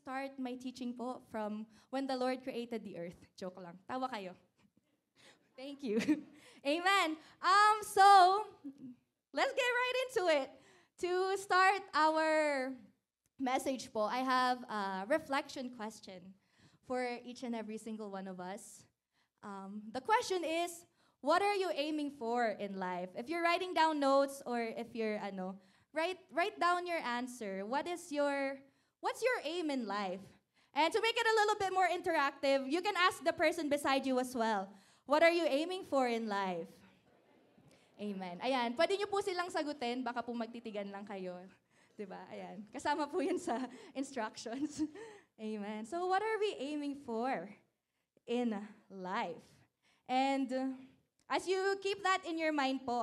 start my teaching po from when the Lord created the earth. Joke lang. Tawa kayo. Thank you. Amen. So, let's get right into it. To start our message po, I have a reflection question for each and every single one of us. The question is, what are you aiming for in life? If you're writing down notes or if you're write down your answer. What's your aim in life? And to make it a little bit more interactive, you can ask the person beside you as well. What are you aiming for in life? Amen. Ayan, pwede niyo po silang sagutin, baka po magtitigan lang kayo. 'Di ba? Ayan. Kasama po 'yan sa instructions. Amen. So what are we aiming for in life? And as you keep that in your mind po,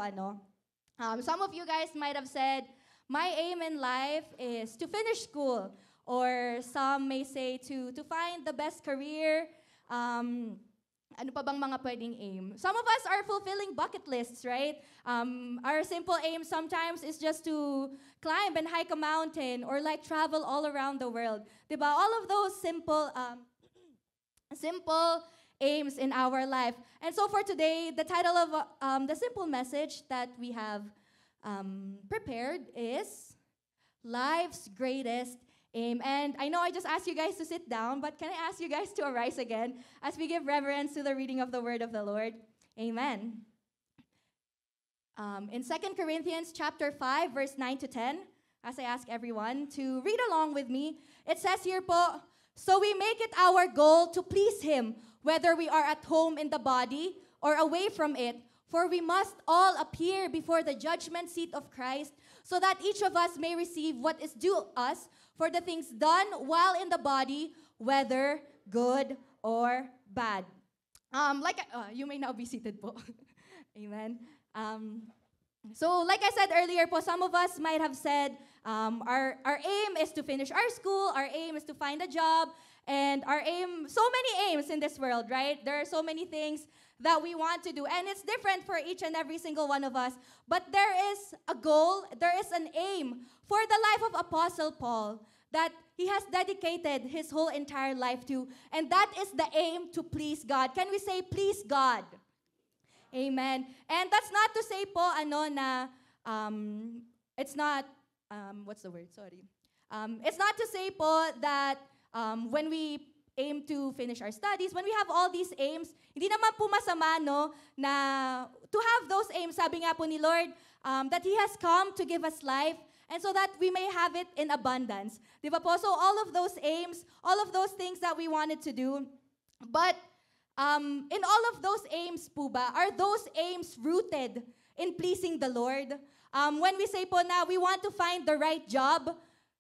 some of you guys might have said, my aim in life is to finish school. Or some may say to find the best career. Ano pa bang mga pwedeng aim? Some of us are fulfilling bucket lists, right? Our simple aim sometimes is just to climb and hike a mountain or like travel all around the world. Diba? All of those simple aims in our life. And so for today, the title of the simple message that we have prepared is Life's Greatest Aim. And I know I just asked you guys to sit down, but can I ask you guys to arise again as we give reverence to the reading of the word of the Lord? Amen. In 2 Corinthians chapter 5, verse 9 to 10, as I ask everyone to read along with me, it says here po, so we make it our goal to please Him, whether we are at home in the body or away from it, for we must all appear before the judgment seat of Christ, so that each of us may receive what is due us for the things done while in the body, whether good or bad. You may now be seated po. Amen. So like I said earlier po, some of us might have said, our aim is to finish our school, our aim is to find a job, and our aim, so many aims in this world, right? There are so many things that we want to do, and it's different for each and every single one of us. But there is a goal, there is an aim for the life of Apostle Paul that he has dedicated his whole entire life to, and that is the aim to please God. Can we say, please God? Amen. And that's not to say po, it's not, what's the word? Sorry. It's not to say po that when we aim to finish our studies, when we have all these aims, hindi naman po masama, no, na to have those aims, sabi nga po ni Lord, that He has come to give us life, and so that we may have it in abundance. Di ba po? So all of those aims, all of those things that we wanted to do, but in all of those aims po ba, are those aims rooted in pleasing the Lord? When we say po na we want to find the right job,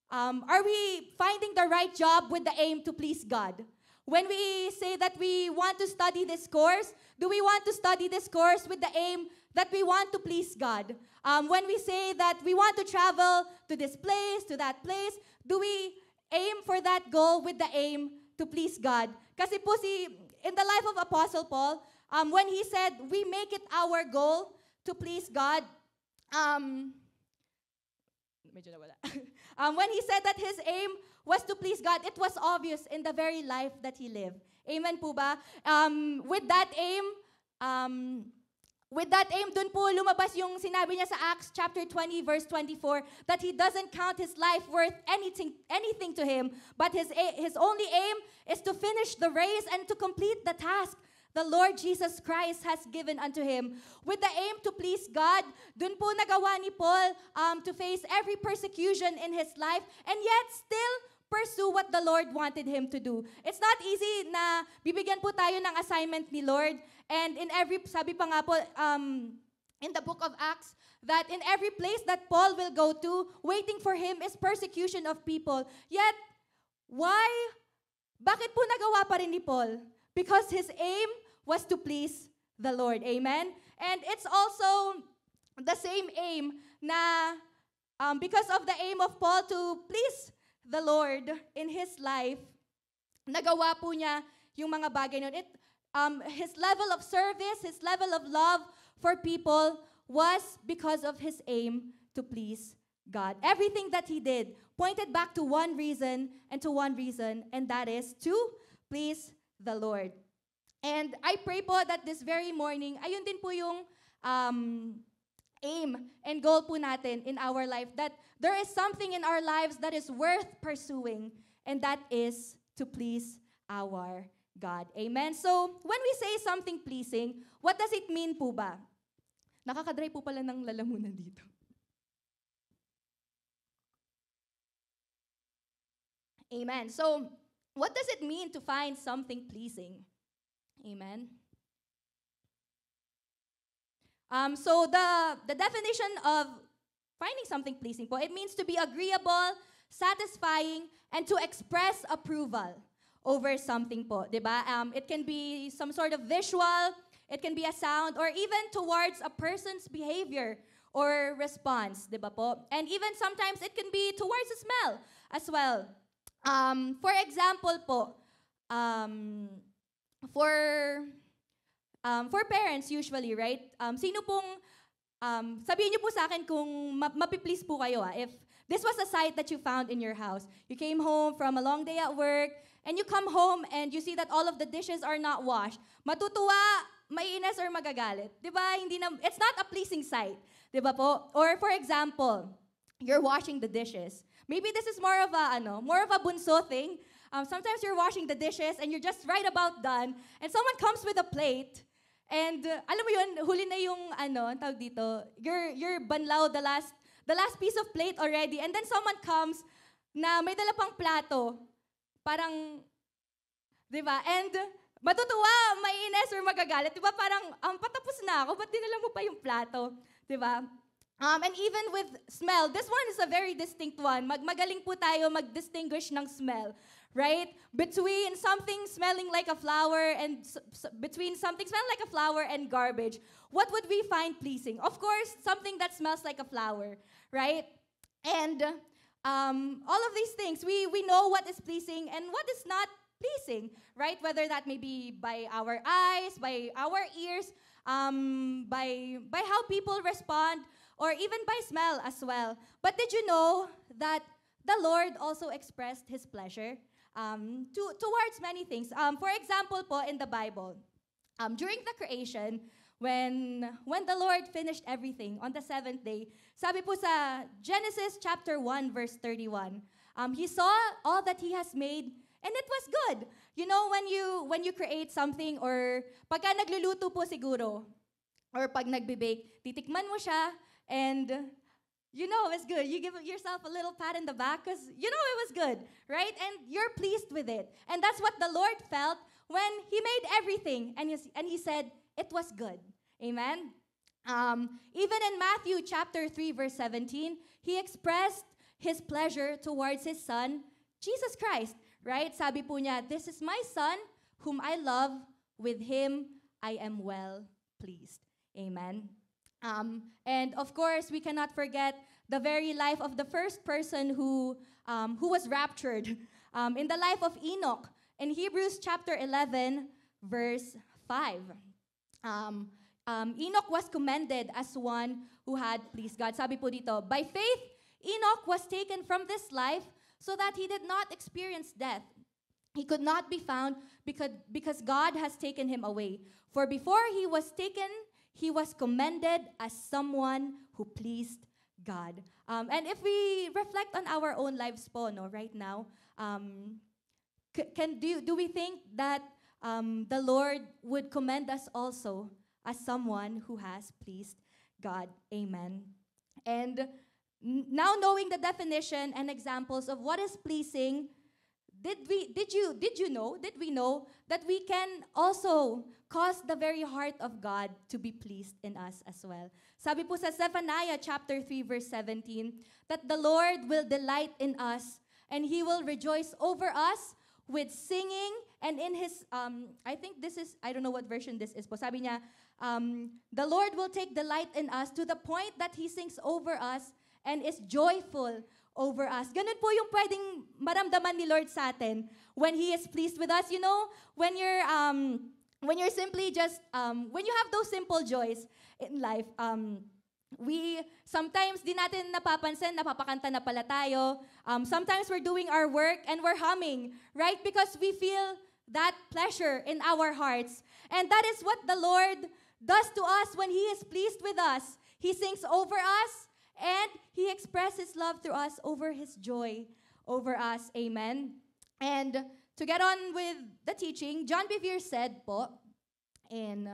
are we finding the right job with the aim to please God? When we say that we want to study this course, do we want to study this course with the aim that we want to please God? When we say that we want to travel to this place, to that place, do we aim for that goal with the aim to please God? Kasi po in the life of Apostle Paul, when he said, we make it our goal to please God, medyo nawala. When he said that his aim was to please God, it was obvious in the very life that he lived. Amen po ba? With that aim, dun po lumabas yung sinabi niya sa Acts chapter 20, verse 24, that he doesn't count his life worth anything to him, but his only aim is to finish the race and to complete the task the Lord Jesus Christ has given unto him. With the aim to please God, dun po nagawa ni Paul to face every persecution in his life, and yet still pursue what the Lord wanted him to do. It's not easy na bibigyan po tayo ng assignment ni Lord, and sabi pa nga po, in the book of Acts, that in every place that Paul will go to, waiting for him is persecution of people. Yet, why? Bakit po nagawa pa rin ni Paul? Because his aim was to please the Lord. Amen? And it's also the same aim na because of the aim of Paul to please the Lord in his life, nagawa po niya yung mga bagay nun. His level of service, his level of love for people was because of his aim to please God. Everything that he did pointed back to one reason, and that is to please the Lord. And I pray po that this very morning, ayun din po yung aim and goal po natin in our life, that there is something in our lives that is worth pursuing, and that is to please our God. Amen? So, when we say something pleasing, what does it mean po ba? Nakakadry po pala ng lalamunan dito. Amen. So, what does it mean to find something pleasing? Amen. So the definition of finding something pleasing po, it means to be agreeable, satisfying, and to express approval over something po, di ba? It can be some sort of visual, it can be a sound, or even towards a person's behavior or response, di ba po? And even sometimes it can be towards a smell as well. For example po, for parents usually, right? Sino pong, sabihin niyo po sa akin kung mapiplease po kayo if this was a sight that you found in your house. You came home from a long day at work, and you come home and you see that all of the dishes are not washed. Matutuwa, maiinis, or magagalit. Di ba? It's not a pleasing sight. Di ba po? Or for example, you're washing the dishes. Maybe this is more of a bunso thing. Sometimes you're washing the dishes and you're just right about done, and someone comes with a plate, and alam mo yun, huli na yung ang tawag dito, you're banlaw the last piece of plate already, and then someone comes na may dala pang plato, parang, di ba? And matutuwa, maiinis, or magagalit, di ba? Parang, patapos na ako, ba't dinala mo pa yung plato? Di ba? And even with smell, this one is a very distinct one. Magaling po tayo mag-distinguish ng smell, right? Between something smelling like a flower and between something smelling like a flower and garbage, what would we find pleasing? Of course, something that smells like a flower, right? And all of these things, we know what is pleasing and what is not pleasing, right? Whether that may be by our eyes, by our ears, by how people respond, or even by smell as well. But did you know that the Lord also expressed His pleasure towards many things? For example po, in the Bible, during the creation, when the Lord finished everything on the seventh day, sabi po sa Genesis chapter 1, verse 31, He saw all that He has made, and it was good. You know, when you create something, or pagka nagluluto po siguro, or pag nagbe-bake, titikman mo siya, and you know it's good. You give yourself a little pat in the back because you know it was good, right? And you're pleased with it. And that's what the Lord felt when He made everything, and He said, it was good. Amen? Even in Matthew chapter 3, verse 17, He expressed His pleasure towards His Son, Jesus Christ, right? Sabi po niya, this is my Son, whom I love. With Him, I am well pleased. Amen? And of course, we cannot forget the very life of the first person who was raptured, in the life of Enoch. In Hebrews chapter 11, verse 5. Enoch was commended as one who had pleased God. Sabi po dito, by faith, Enoch was taken from this life so that he did not experience death. He could not be found because God has taken him away. For before he was taken, he was commended as someone who pleased God. And if we reflect on our own lives po, no, right now, do we think that the Lord would commend us also as someone who has pleased God? Amen. And now knowing the definition and examples of what is pleasing, did we know that we can also cause the very heart of God to be pleased in us as well? Sabi po sa Zephaniah chapter 3 verse 17, that the Lord will delight in us and He will rejoice over us with singing, and in His, I think this is, I don't know what version this is po. Sabi niya, the Lord will take delight in us to the point that He sings over us and is joyful over us. Ganun po yung pwedeng maramdaman ni Lord sa atin when He is pleased with us. You know, when you're simply just, when you have those simple joys in life, sometimes di natin napapansin, napapakanta na pala tayo. Sometimes we're doing our work and we're humming, right? Because we feel that pleasure in our hearts. And that is what the Lord does to us when He is pleased with us. He sings over us and He expresses love through us over His joy over us. Amen. And to get on with the teaching, John Bevere said po in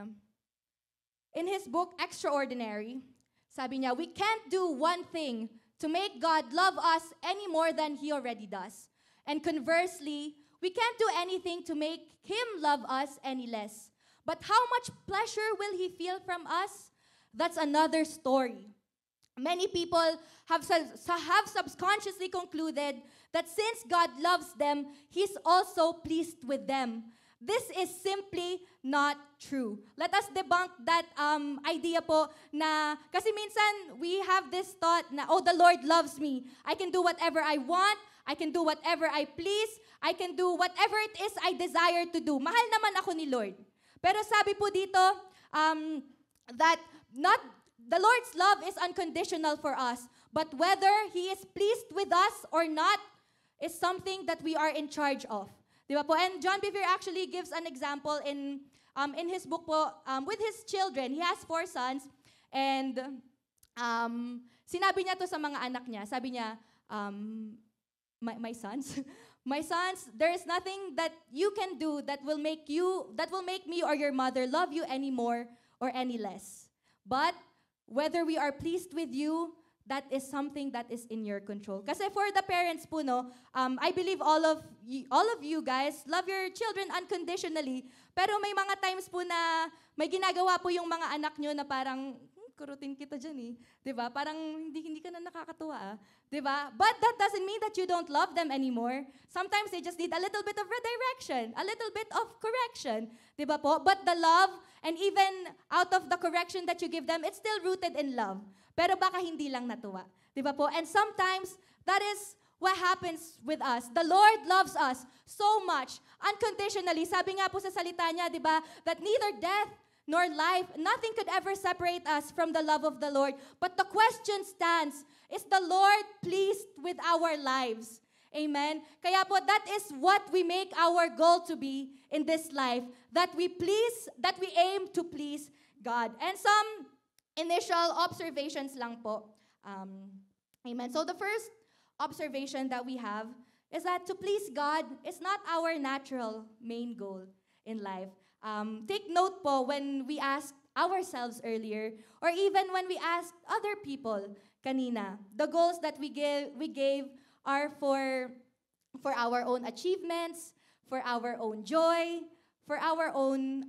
his book, Extraordinary, sabi niya, we can't do one thing to make God love us any more than He already does. And conversely, we can't do anything to make Him love us any less. But how much pleasure will He feel from us? That's another story. Many people have subconsciously concluded that since God loves them, He's also pleased with them. This is simply not true. Let us debunk that idea po na, kasi minsan we have this thought na, oh, the Lord loves me. I can do whatever I want. I can do whatever I please. I can do whatever it is I desire to do. Mahal naman ako ni Lord. Pero sabi po dito, that the Lord's love is unconditional for us. But whether He is pleased with us or not is something that we are in charge of. Di ba po? And John Bevere actually gives an example in his book po, with his children. He has 4 sons, and sinabi niya to sa mga anak niya. Sabi niya, my sons, my sons, there is nothing that you can do that will make me or your mother love you any more or any less. But whether we are pleased with you, that is something that is in your control. Kasi for the parents po, no, I believe all of you guys love your children unconditionally. Pero may mga times po na may ginagawa po yung mga anak nyo na parang, kurutin kita dyan eh. Diba? Parang hindi ka na nakakatuwa. Diba? But that doesn't mean that you don't love them anymore. Sometimes they just need a little bit of redirection, a little bit of correction. Diba po? But the love, and even out of the correction that you give them, it's still rooted in love. Pero baka hindi lang natuwa. Diba po? And sometimes, that is what happens with us. The Lord loves us so much, unconditionally. Sabi nga po sa salita niya, diba, that neither death nor life, nothing could ever separate us from the love of the Lord. But the question stands, is the Lord pleased with our lives? Amen? Kaya po, that is what we make our goal to be in this life, that we aim to please God. And some initial observations lang po. Amen. So the first observation that we have is that to please God is not our natural main goal in life. Take note po when we asked ourselves earlier, or even when we asked other people kanina, the goals that we gave are for our own achievements, for our own joy, for our own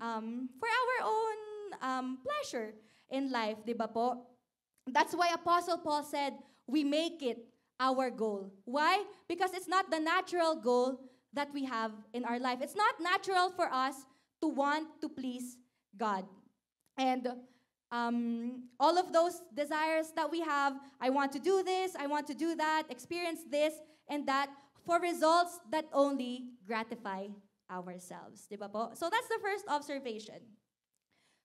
pleasure in life, di ba po? That's why Apostle Paul said, we make it our goal. Why? Because it's not the natural goal that we have in our life. It's not natural for us to want to please God. And all of those desires that we have, I want to do this, I want to do that, experience this and that, for results that only gratify ourselves. Di ba po? So that's the first observation.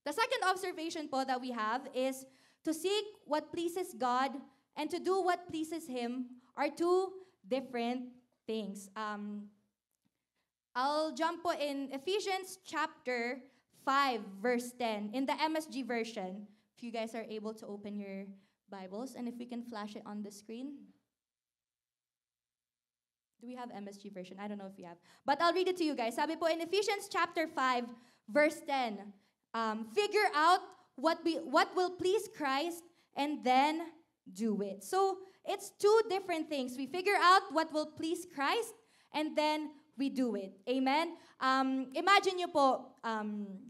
The second observation po that we have is to seek what pleases God and to do what pleases Him are 2 different things. I'll jump po in Ephesians chapter 5, verse 10, in the MSG version. If you guys are able to open your Bibles, and if we can flash it on the screen. Do we have MSG version? I don't know if we have. But I'll read it to you guys. Sabi po in Ephesians chapter 5, verse 10, figure out what will please Christ and then do it. So it's 2 different things. We figure out what will please Christ and then we do it. Amen? Imagine nyo po,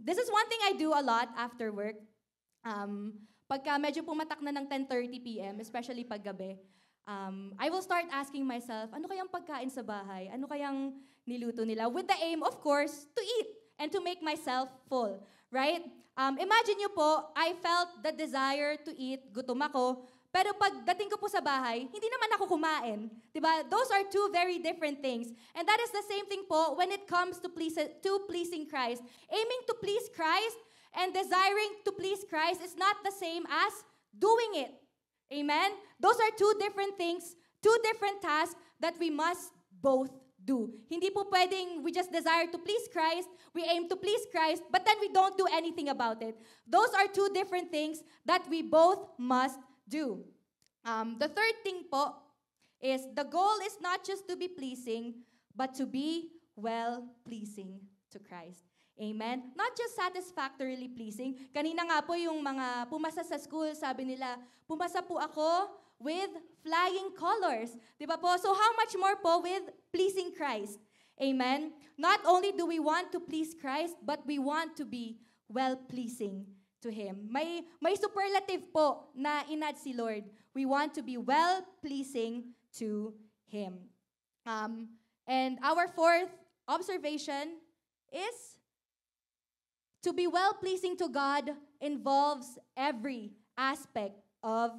this is one thing I do a lot after work. Pagka medyo pumatak na ng 10:30 p.m., especially paggabi, I will start asking myself, ano kayang pagkain sa bahay? Ano kayang niluto nila? With the aim, of course, to eat and to make myself full. Right? Imagine nyo po, I felt the desire to eat, gutom ako, pero pagdating ko po sa bahay, hindi naman ako kumain. Diba? Those are 2 very different things. And that is the same thing po when it comes to pleasing Christ. Aiming to please Christ and desiring to please Christ is not the same as doing it. Amen? Those are two different things, two different tasks that we must both do. Hindi po pwedeng we just desire to please Christ, we aim to please Christ, but then we don't do anything about it. Those are two different things that we both must do. The third thing po is the goal is not just to be pleasing, but to be well-pleasing to Christ. Amen? Not just satisfactorily pleasing. Kanina nga po yung mga pumasa sa school, sabi nila, pumasa po ako with flying colors. Di ba po? So how much more po with pleasing Christ? Amen? Not only do we want to please Christ, but we want to be well-pleasing to Him. May superlative po na inad si Lord. We want to be well-pleasing to Him. And our fourth observation is to be well-pleasing to God involves every aspect of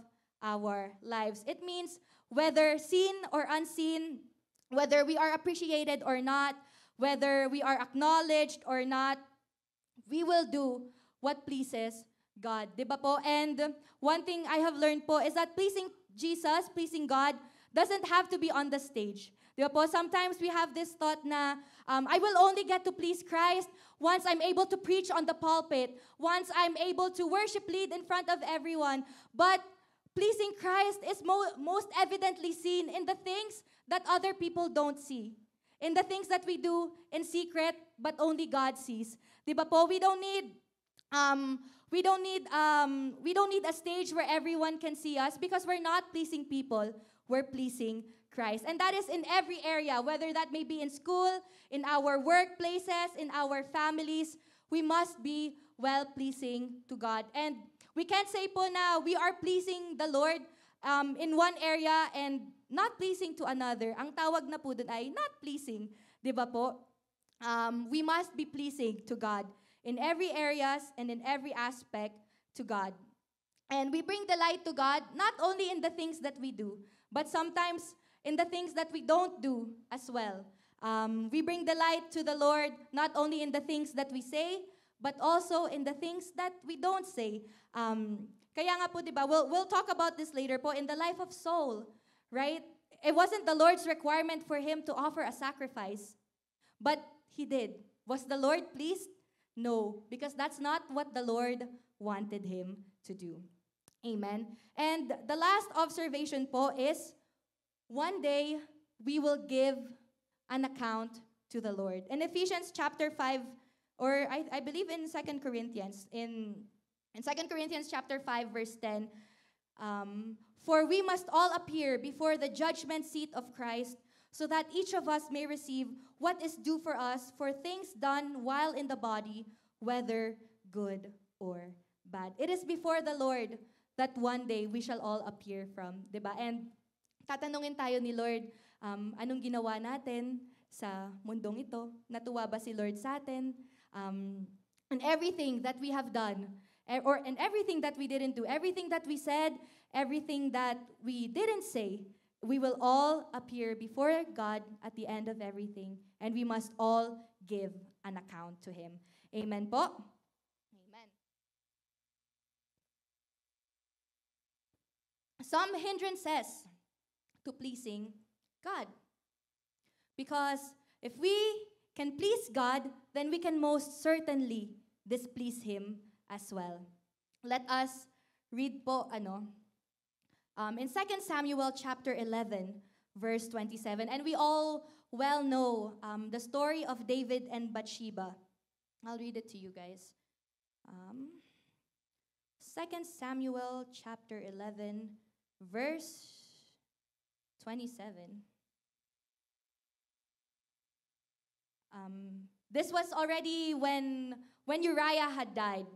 our lives. It means whether seen or unseen, whether we are appreciated or not, whether we are acknowledged or not, we will do what pleases God. Diba po? And one thing I have learned po is that pleasing Jesus, pleasing God, doesn't have to be on the stage. Diba po? Sometimes we have this thought na, I will only get to please Christ once I'm able to preach on the pulpit, once I'm able to worship lead in front of everyone. But pleasing Christ is most evidently seen in the things that other people don't see. In the things that we do in secret, but only God sees. Diba po? We don't need a stage where everyone can see us because we're not pleasing people, we're pleasing Christ. And that is in every area, whether that may be in school, in our workplaces, in our families, we must be well-pleasing to God. And we can't say po na we are pleasing the Lord in one area and not pleasing to another. Ang tawag na po dun ay not pleasing. Di ba po? We must be pleasing to God in every areas and in every aspect to God. And we bring delight to God not only in the things that we do, but sometimes in the things that we don't do as well. We bring delight to the Lord not only in the things that we say, but also in the things that we don't say. Kaya nga po, di ba, we'll talk about this later po, in the life of Saul, right? It wasn't the Lord's requirement for him to offer a sacrifice, but he did. Was the Lord pleased? No, because that's not what the Lord wanted him to do. Amen. And the last observation po is, one day we will give an account to the Lord. In Ephesians chapter 5, or I believe in 2 Corinthians, in 2 Corinthians chapter 5, verse 10, for we must all appear before the judgment seat of Christ, so that each of us may receive what is due for us for things done while in the body, whether good or bad. It is before the Lord that one day we shall all appear from, diba? And tatanungin tayo ni Lord, anong ginawa natin sa mundong ito? Natuwa ba si Lord sa atin? And everything that we have done, and everything that we didn't do, everything that we said, everything that we didn't say, we will all appear before God at the end of everything, and we must all give an account to Him. Amen po? Amen. Some hindrances to pleasing God. Because if we can please God, then we can most certainly displease Him as well. Let us read po, in 2 Samuel chapter 11, verse 27. And we all well know the story of David and Bathsheba. I'll read it to you guys. 2 Samuel chapter 11, verse 27. This was already when Uriah had died.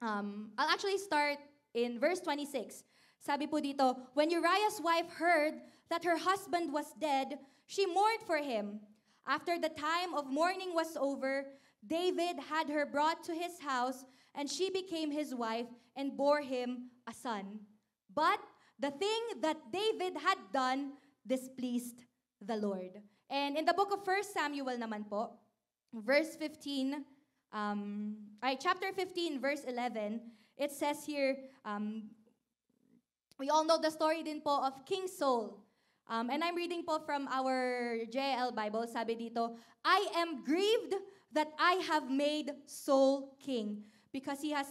I'll actually start in verse 26. Sabi po dito, when Uriah's wife heard that her husband was dead, she mourned for him. After the time of mourning was over, David had her brought to his house, and she became his wife and bore him a son. But the thing that David had done displeased the Lord. And in the book of 1 Samuel naman po, chapter 15, verse 11, it says here, we all know the story din po of King Saul. And I'm reading po from our JL Bible. Sabi dito, I am grieved that I have made Saul king because he has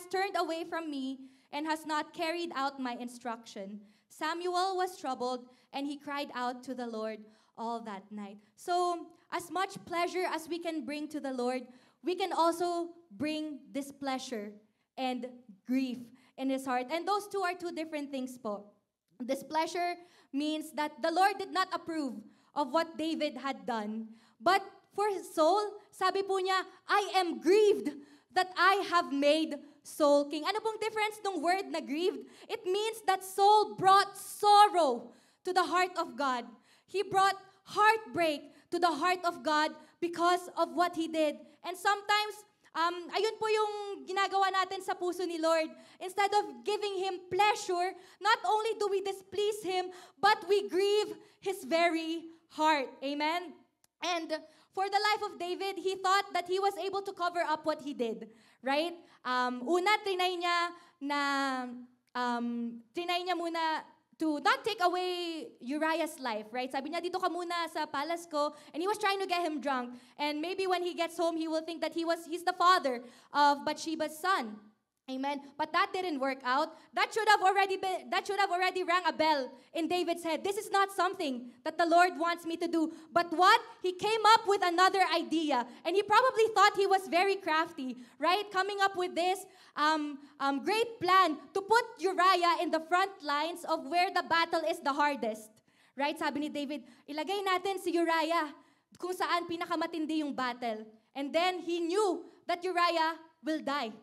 turned away from me and has not carried out my instruction. Samuel was troubled and he cried out to the Lord all that night. So, as much pleasure as we can bring to the Lord, we can also bring displeasure and grief in his heart. And those two are two different things po. Displeasure means that the Lord did not approve of what David had done. But for Saul, sabi po niya, I am grieved that I have made Saul king. Ano pong difference ng word na grieved? It means that Saul brought sorrow to the heart of God. He brought heartbreak to the heart of God because of what he did. And sometimes, ayun po yung ginagawa natin sa puso ni Lord. Instead of giving Him pleasure, not only do we displease Him, but we grieve His very heart. Amen? And for the life of David, he thought that he was able to cover up what he did. Right? Una, trinay niya muna to not take away Uriah's life, right? Sabi niya, dito ka muna sa palace ko. And he was trying to get him drunk. And maybe when he gets home, he will think that he's the father of Bathsheba's son. Amen. But that didn't work out. That should have already rang a bell in David's head. This is not something that the Lord wants me to do. But what? He came up with another idea. And he probably thought he was very crafty, right? Coming up with this great plan to put Uriah in the front lines of where the battle is the hardest. Right? Sabi ni David, ilagay natin si Uriah kung saan pinakamatindi yung battle. And then he knew that Uriah will die.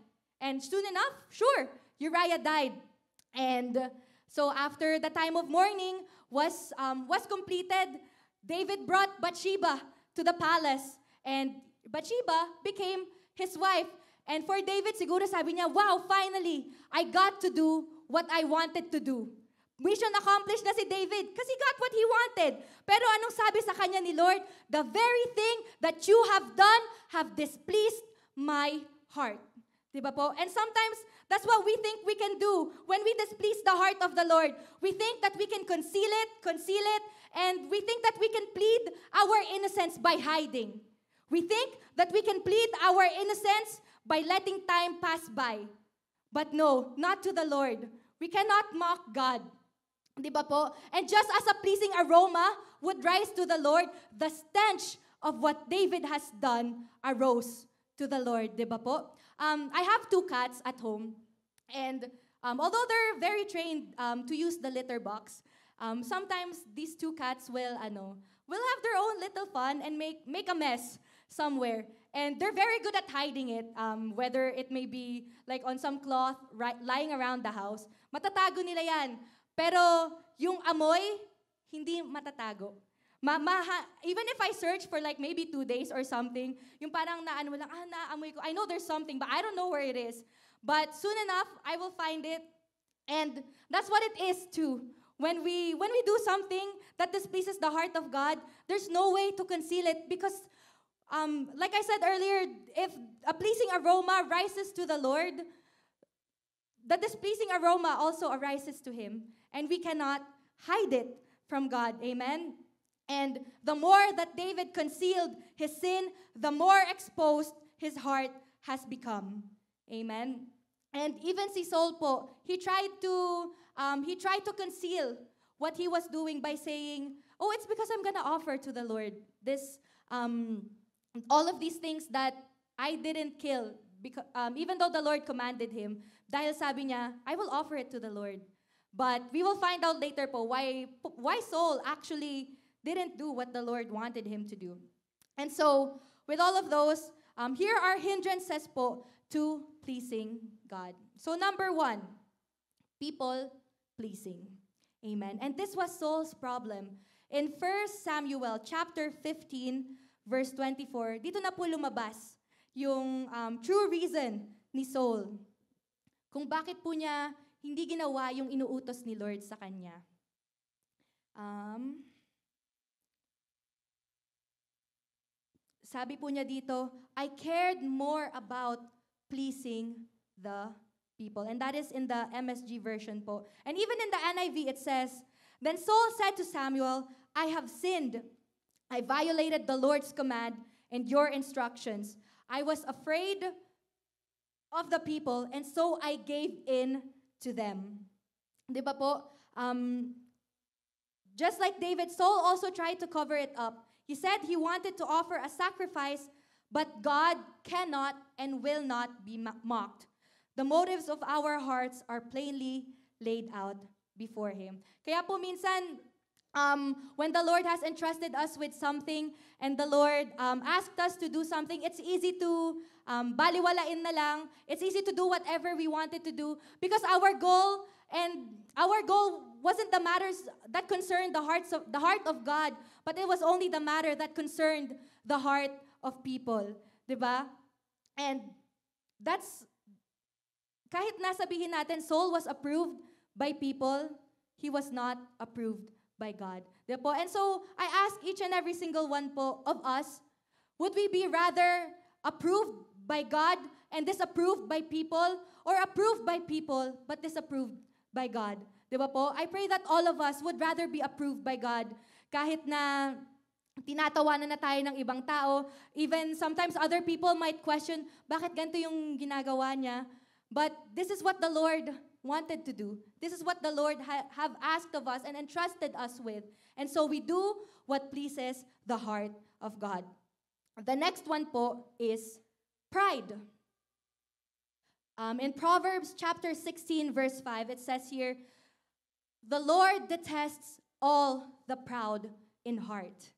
And soon enough, sure, Uriah died. And so after the time of mourning was completed, David brought Bathsheba to the palace. And Bathsheba became his wife. And for David, siguro sabi niya, wow, finally, I got to do what I wanted to do. Mission accomplished na si David kasi he got what he wanted. Pero anong sabi sa kanya ni Lord? The very thing that you have done have displeased my heart. Diba po? And sometimes, that's what we think we can do when we displease the heart of the Lord. We think that we can conceal it, and we think that we can plead our innocence by hiding. We think that we can plead our innocence by letting time pass by. But no, not to the Lord. We cannot mock God. Diba po? And just as a pleasing aroma would rise to the Lord, the stench of what David has done arose to the Lord. Diba po? I have 2 cats at home, and although they're very trained to use the litter box, sometimes these 2 cats will have their own little fun and make a mess somewhere. And they're very good at hiding it, whether it may be like on some cloth lying around the house. Matatago nila yan. Pero yung amoy, hindi matatago. Even if I search for like maybe 2 days or something, yung parang naamoy ko, I know there's something, but I don't know where it is. But soon enough, I will find it. And that's what it is too. When we do something that displeases the heart of God, there's no way to conceal it because, like I said earlier, if a pleasing aroma rises to the Lord, the displeasing aroma also arises to Him. And we cannot hide it from God. Amen? And the more that David concealed his sin, the more exposed his heart has become. Amen. And even si Saul po, he tried to conceal what he was doing by saying, "Oh, it's because I'm gonna offer to the Lord this all of these things that I didn't kill, because even though the Lord commanded him, dahil sabi niya, I will offer it to the Lord." But we will find out later po why Saul actually didn't do what the Lord wanted him to do. And so, with all of those, here are hindrances po to pleasing God. So number 1, people pleasing. Amen. And this was Saul's problem. In 1 Samuel chapter 15, verse 24, dito na po lumabas yung true reason ni Saul kung bakit po niya hindi ginawa yung inuutos ni Lord sa kanya. Sabi po niya dito, I cared more about pleasing the people. And that is in the MSG version po. And even in the NIV, it says, "Then Saul said to Samuel, I have sinned. I violated the Lord's command and your instructions. I was afraid of the people, and so I gave in to them." Di ba po? Just like David, Saul also tried to cover it up. He said he wanted to offer a sacrifice, but God cannot and will not be mocked. The motives of our hearts are plainly laid out before Him. Kaya po minsan, when the Lord has entrusted us with something and the Lord asked us to do something, it's easy to baliwalain na lang. It's easy to do whatever we wanted to do because our goal wasn't the matters that concerned the heart of God, but it was only the matter that concerned the heart of people, 'di ba? And that's kahit nasabihin natin Saul was approved by people, he was not approved by God. 'Di ba po? And so I ask each and every single one po of us, would we be rather approved by God and disapproved by people, or approved by people but disapproved by God? Di ba po? I pray that all of us would rather be approved by God kahit na tinatawanan na tayo ng ibang tao. Even sometimes other people might question, bakit ganito yung ginagawa niya? But this is what the Lord wanted to do. This is what the Lord have asked of us and entrusted us with. And so we do what pleases the heart of God. The next one po is pride. In Proverbs chapter 16, verse 5, it says here, "The Lord detests all the proud in heart."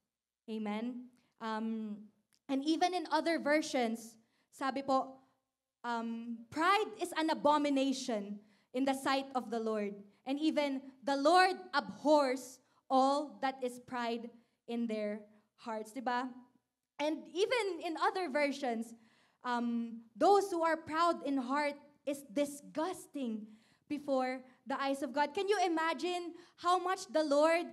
Amen? And even in other versions, sabi po, pride is an abomination in the sight of the Lord. And even the Lord abhors all that is pride in their hearts. Diba? And even in other versions, those who are proud in heart is disgusting before the eyes of God. Can you imagine how much the Lord,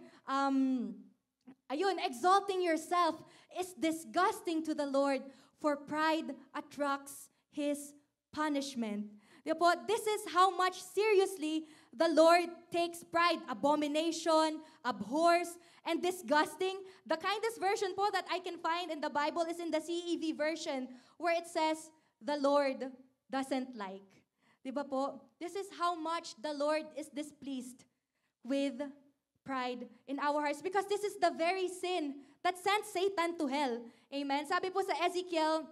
exalting yourself is disgusting to the Lord, for pride attracts His punishment. This is how much seriously the Lord takes pride. Abomination, abhors, and disgusting. The kindest version po that I can find in the Bible is in the CEV version, where it says, "The Lord doesn't like." Diba po? This is how much the Lord is displeased with pride in our hearts, because this is the very sin that sent Satan to hell. Amen? Sabi po sa Ezekiel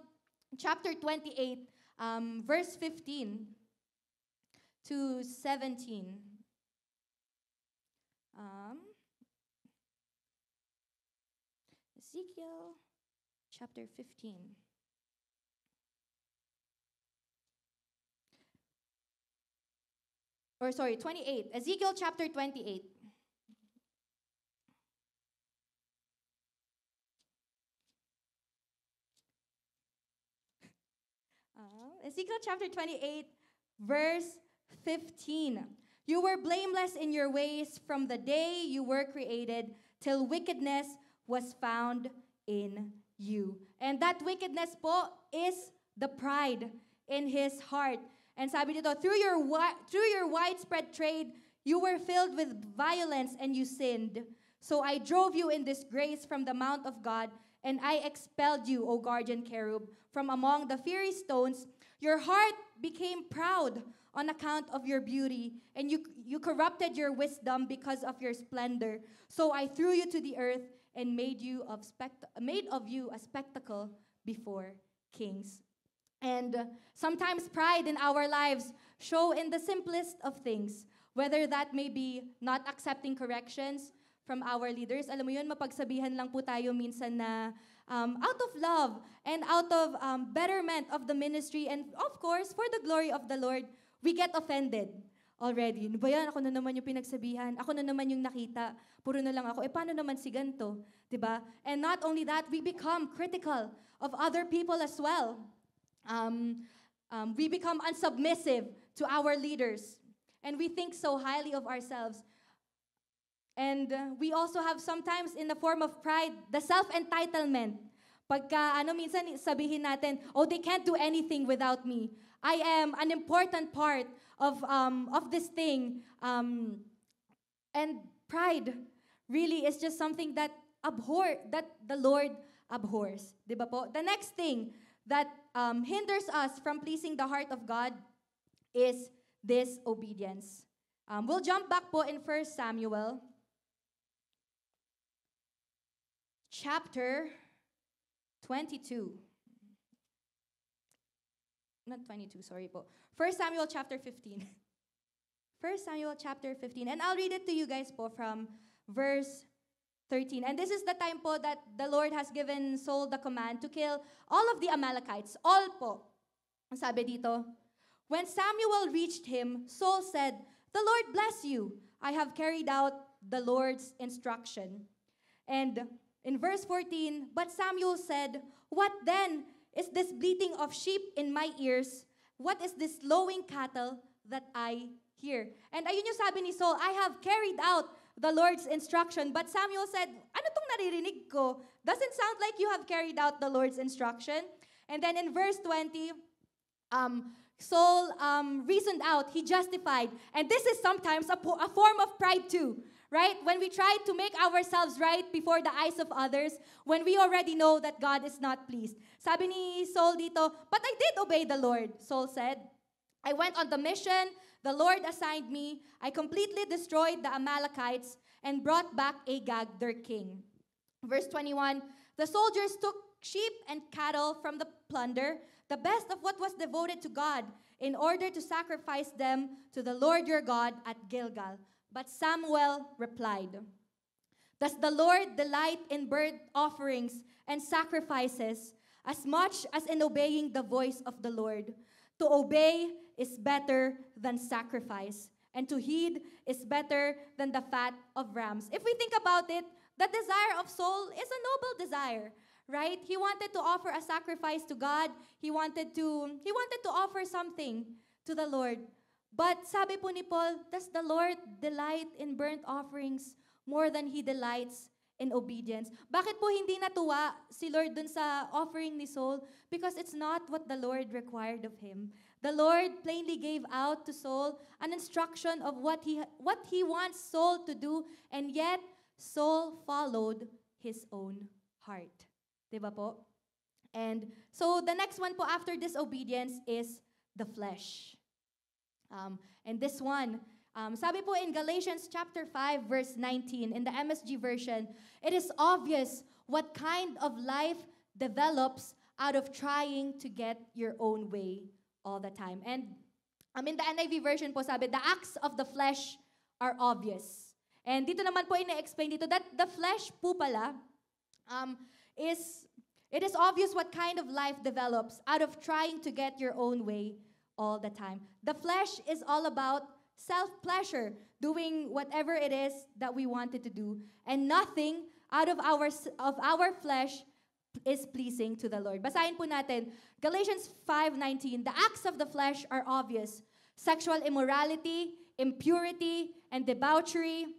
chapter 28, verse 15 to 17. Ezekiel chapter 15. Or sorry, 28. Ezekiel chapter 28. Ezekiel chapter 28, verse 15. "You were blameless in your ways from the day you were created till wickedness was found in you." And that wickedness po is the pride in his heart. And sabi dito, through your widespread trade, you were filled with violence and you sinned. So I drove you in disgrace from the mount of God, and I expelled you, O guardian cherub, from among the fiery stones. Your heart became proud on account of your beauty, and you corrupted your wisdom because of your splendor. So I threw you to the earth and made of you a spectacle before kings. And sometimes pride in our lives show in the simplest of things, whether that may be not accepting corrections from our leaders. Alam mo yun, mapagsabihan lang po tayo minsan na out of love and out of betterment of the ministry, and of course, for the glory of the Lord, we get offended already. Ano ba yan? Ako na naman yung pinagsabihan. Ako na naman yung nakita. Puro na lang ako. Paano naman si ganito? Diba? And not only that, we become critical of other people as well. We become unsubmissive to our leaders, and we think so highly of ourselves. And we also have sometimes, in the form of pride, the self-entitlement. Pagka, minsan sabihin natin, oh, they can't do anything without me. I am an important part of this thing. And pride really is just something that the Lord abhors. Di ba po? The next thing that hinders us from pleasing the heart of God is disobedience. We'll jump back po in 1 Samuel chapter 22. Not 22, sorry po. 1 Samuel chapter 15. 1 Samuel chapter 15. And I'll read it to you guys po from verse 13. And this is the time po that the Lord has given Saul the command to kill all of the Amalekites. All po. Ang sabi dito, when Samuel reached him, Saul said, "The Lord bless you. I have carried out the Lord's instruction." And in verse 14, but Samuel said, "What then is this bleating of sheep in my ears? What is this lowing cattle that I hear?" And ayun yung sabi ni Saul, "I have carried out the Lord's instruction." But Samuel said, "Ano tong naririnig ko? Doesn't sound like you have carried out the Lord's instruction." And then in verse 20, Saul reasoned out, he justified. And this is sometimes a form of pride too, right? When we try to make ourselves right before the eyes of others, when we already know that God is not pleased. Sabi ni Saul dito, "But I did obey the Lord," Saul said. "I went on the mission the Lord assigned me. I completely destroyed the Amalekites and brought back Agag, their king." Verse 21, the soldiers took sheep and cattle from the plunder, the best of what was devoted to God, in order to sacrifice them to the Lord your God at Gilgal. But Samuel replied, "Does the Lord delight in burnt offerings and sacrifices as much as in obeying the voice of the Lord? To obey is better than sacrifice, and to heed is better than the fat of rams." If we think about it, the desire of Saul is a noble desire, right? He wanted to offer a sacrifice to God. He wanted to offer something to the Lord. But sabi po ni Paul, does the Lord delight in burnt offerings more than He delights in obedience? Bakit po hindi natuwa si Lord dun sa offering ni Saul? Because it's not what the Lord required of him. The Lord plainly gave out to Saul an instruction of what he wants Saul to do, and yet Saul followed his own heart. Diba po? And so the next one po after disobedience is the flesh. And this one, sabi po in Galatians chapter 5 verse 19 in the MSG version, "It is obvious what kind of life develops out of trying to get your own way all the time." And in the NIV version po sabi, "The acts of the flesh are obvious." And dito naman po ina-explain dito that the flesh po pala it is obvious what kind of life develops out of trying to get your own way all the time. The flesh is all about self-pleasure, doing whatever it is that we wanted to do, and nothing out of our flesh is pleasing to the Lord. Basahin po natin, Galatians 5:19, "The acts of the flesh are obvious: sexual immorality, impurity, and debauchery,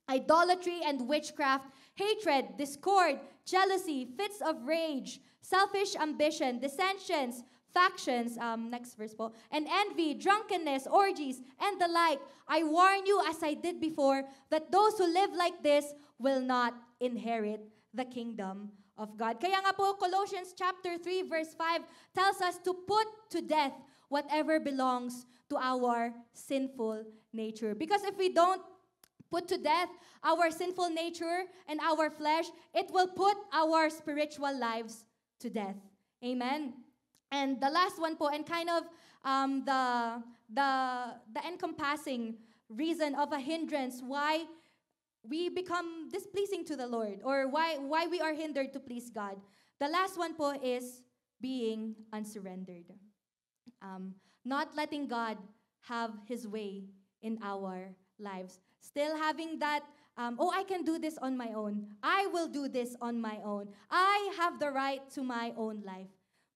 idolatry and witchcraft, hatred, discord, jealousy, fits of rage, selfish ambition, dissensions, factions," next verse po, "and envy, drunkenness, orgies, and the like. I warn you, as I did before, that those who live like this will not inherit the kingdom of God." Kaya nga po, Colossians chapter 3 verse 5 tells us to put to death whatever belongs to our sinful nature. Because if we don't put to death our sinful nature and our flesh, it will put our spiritual lives to death. Amen. And the last one po, and kind of the encompassing reason of a hindrance why we become displeasing to the Lord, or why we are hindered to please God. The last one po is being unsurrendered. Not letting God have His way in our lives. Still having that, I can do this on my own. I will do this on my own. I have the right to my own life.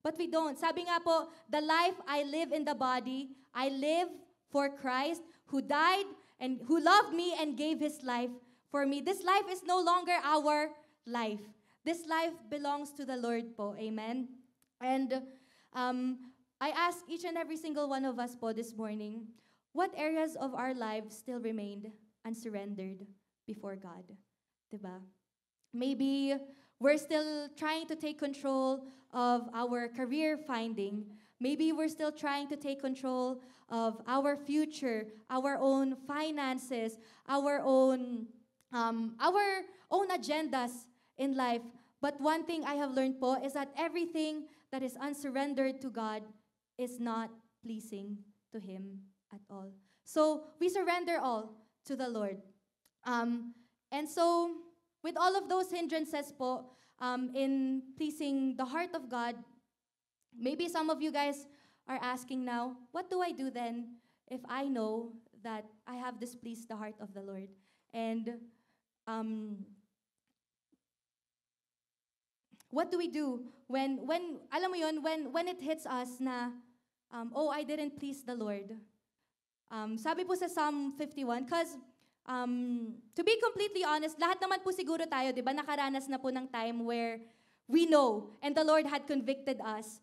But we don't. Sabi nga po, "The life I live in the body, I live for Christ, who died and who loved me and gave His life for me." This life is no longer our life. This life belongs to the Lord po. Amen? And I ask each and every single one of us po this morning, what areas of our lives still remained unsurrendered before God? Diba? Maybe we're still trying to take control of our career finding. Maybe we're still trying to take control of our future, our own finances, our own agendas in life. But one thing I have learned po is that everything that is unsurrendered to God is not pleasing to Him at all. So we surrender all to the Lord. And so with all of those hindrances po, in pleasing the heart of God, maybe some of you guys are asking now, what do I do then if I know that I have displeased the heart of the Lord? And what do we do when alam mo yun, when it hits us na, oh, I didn't please the Lord? Sabi po sa Psalm 51, because to be completely honest, lahat naman po siguro tayo, di ba, nakaranas na po ng time where we know, and the Lord had convicted us,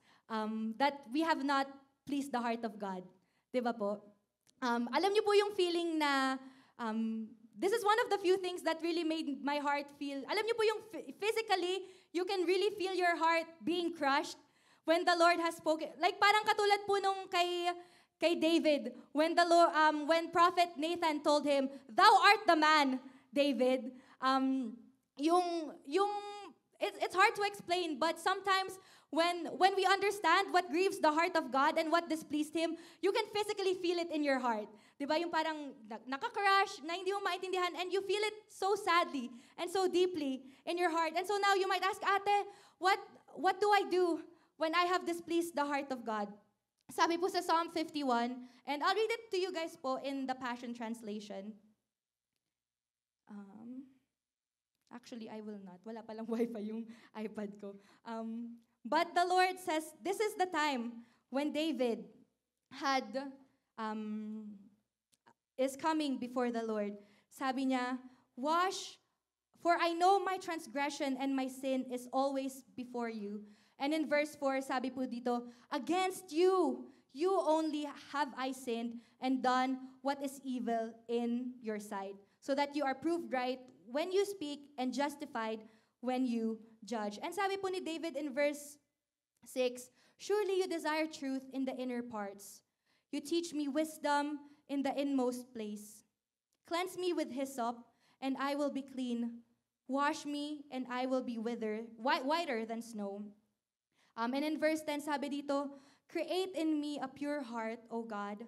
that we have not pleased the heart of God. Di ba po? Alam niyo po yung feeling na, this is one of the few things that really made my heart feel, alam niyo po yung physically, you can really feel your heart being crushed when the Lord has spoken. Like parang katulad po nung kay David, when when Prophet Nathan told him, "Thou art the man, David." It's hard to explain, but sometimes when we understand what grieves the heart of God and what displeased Him, you can physically feel it in your heart. Diba? Yung parang nakakrush, na hindi mo maintindihan, and you feel it so sadly and so deeply in your heart. And so now you might ask, Ate, what do I do when I have displeased the heart of God? Sabi po sa Psalm 51, and I'll read it to you guys po in the Passion Translation. Actually, I will not. Wala palang wifi yung iPad ko. But the Lord says, this is the time when David is coming before the Lord. Sabi niya, wash, for I know my transgression and my sin is always before you. And in verse 4, sabi po dito, against you, you only have I sinned and done what is evil in your sight, so that you are proved right when you speak and justified when you judge. And sabi po ni David in verse 6, surely you desire truth in the inner parts. You teach me wisdom in the inmost place. Cleanse me with hyssop, and I will be clean. Wash me, and I will be whiter than snow. And in verse 10, sabi dito, create in me a pure heart, O God,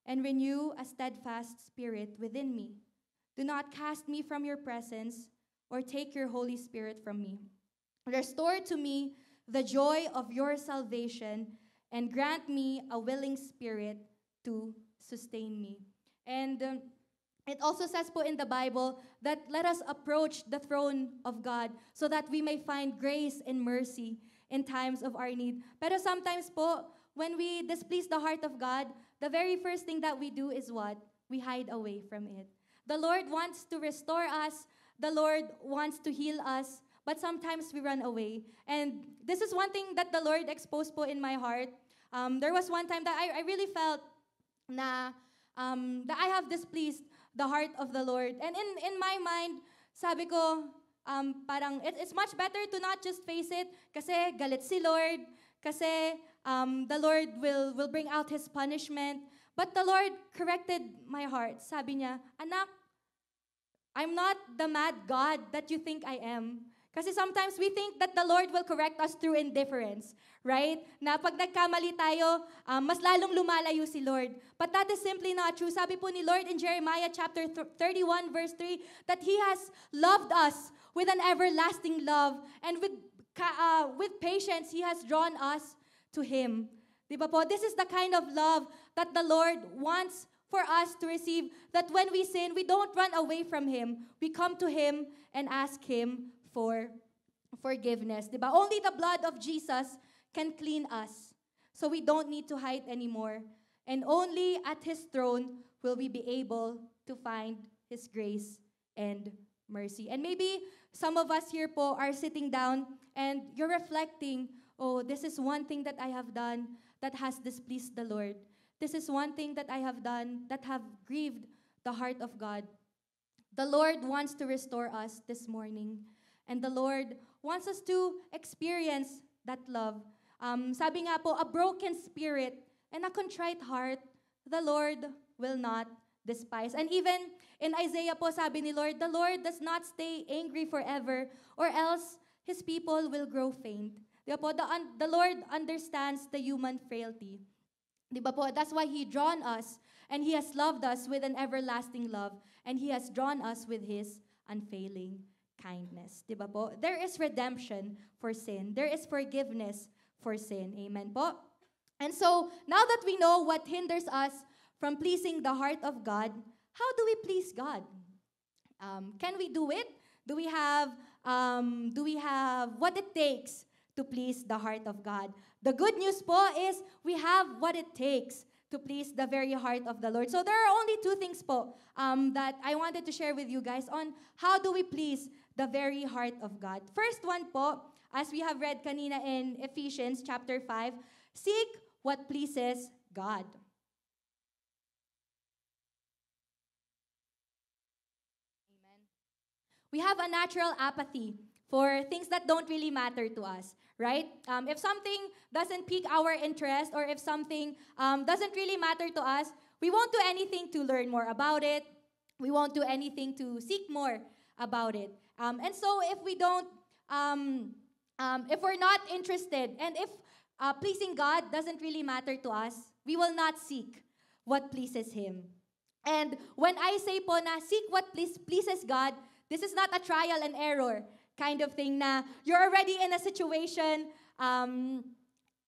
and renew a steadfast spirit within me. Do not cast me from your presence or take your Holy Spirit from me. Restore to me the joy of your salvation and grant me a willing spirit to sustain me. And it also says po in the Bible that let us approach the throne of God so that we may find grace and mercy in times of our need. Pero sometimes po, when we displease the heart of God, the very first thing that we do is what? We hide away from it. The Lord wants to restore us. The Lord wants to heal us. But sometimes we run away. And this is one thing that the Lord exposed po in my heart. There was one time that I really felt that I have displeased the heart of the Lord. And in my mind, sabi ko, parang it's much better to not just face it kasi galit si Lord, kasi the Lord will bring out His punishment. But the Lord corrected my heart. Sabi niya, anak, I'm not the mad God that you think I am. Kasi sometimes we think that the Lord will correct us through indifference, right? Na pag nagkamali tayo, mas lalong lumalayo si Lord. But that is simply not true. Sabi po ni Lord in Jeremiah chapter 31 verse 3 that He has loved us with an everlasting love, and with patience He has drawn us to Him. Di ba po? This is the kind of love that the Lord wants for us to receive, that when we sin, we don't run away from Him. We come to Him and ask Him for forgiveness. Diba? Only the blood of Jesus can clean us. So we don't need to hide anymore. And only at His throne will we be able to find His grace and mercy. And maybe some of us here po are sitting down and you're reflecting, oh, this is one thing that I have done that has displeased the Lord. This is one thing that I have done that have grieved the heart of God. The Lord wants to restore us this morning. And the Lord wants us to experience that love. Sabi nga po, a broken spirit and a contrite heart, the Lord will not despise. And even in Isaiah po, sabi ni Lord, the Lord does not stay angry forever, or else His people will grow faint. Di ba po? The Lord understands the human frailty. Di ba po? That's why He drawn us, and He has loved us with an everlasting love, and He has drawn us with His unfailing kindness. Di ba po? There is redemption for sin. There is forgiveness for sin. Amen po? And so, now that we know what hinders us from pleasing the heart of God, how do we please God? Can we do it? Do we have what it takes to please the heart of God? The good news po is we have what it takes to please the very heart of the Lord. So there are only two things po that I wanted to share with you guys on how do we please the very heart of God. First one po, as we have read kanina in Ephesians chapter 5, seek what pleases God. We have a natural apathy for things that don't really matter to us, right? If something doesn't pique our interest, or if something doesn't really matter to us, we won't do anything to learn more about it. We won't do anything to seek more about it. And so if we don't, if we're not interested, and if pleasing God doesn't really matter to us, we will not seek what pleases Him. And when I say po na seek what pleases God, this is not a trial and error kind of thing na you're already in a situation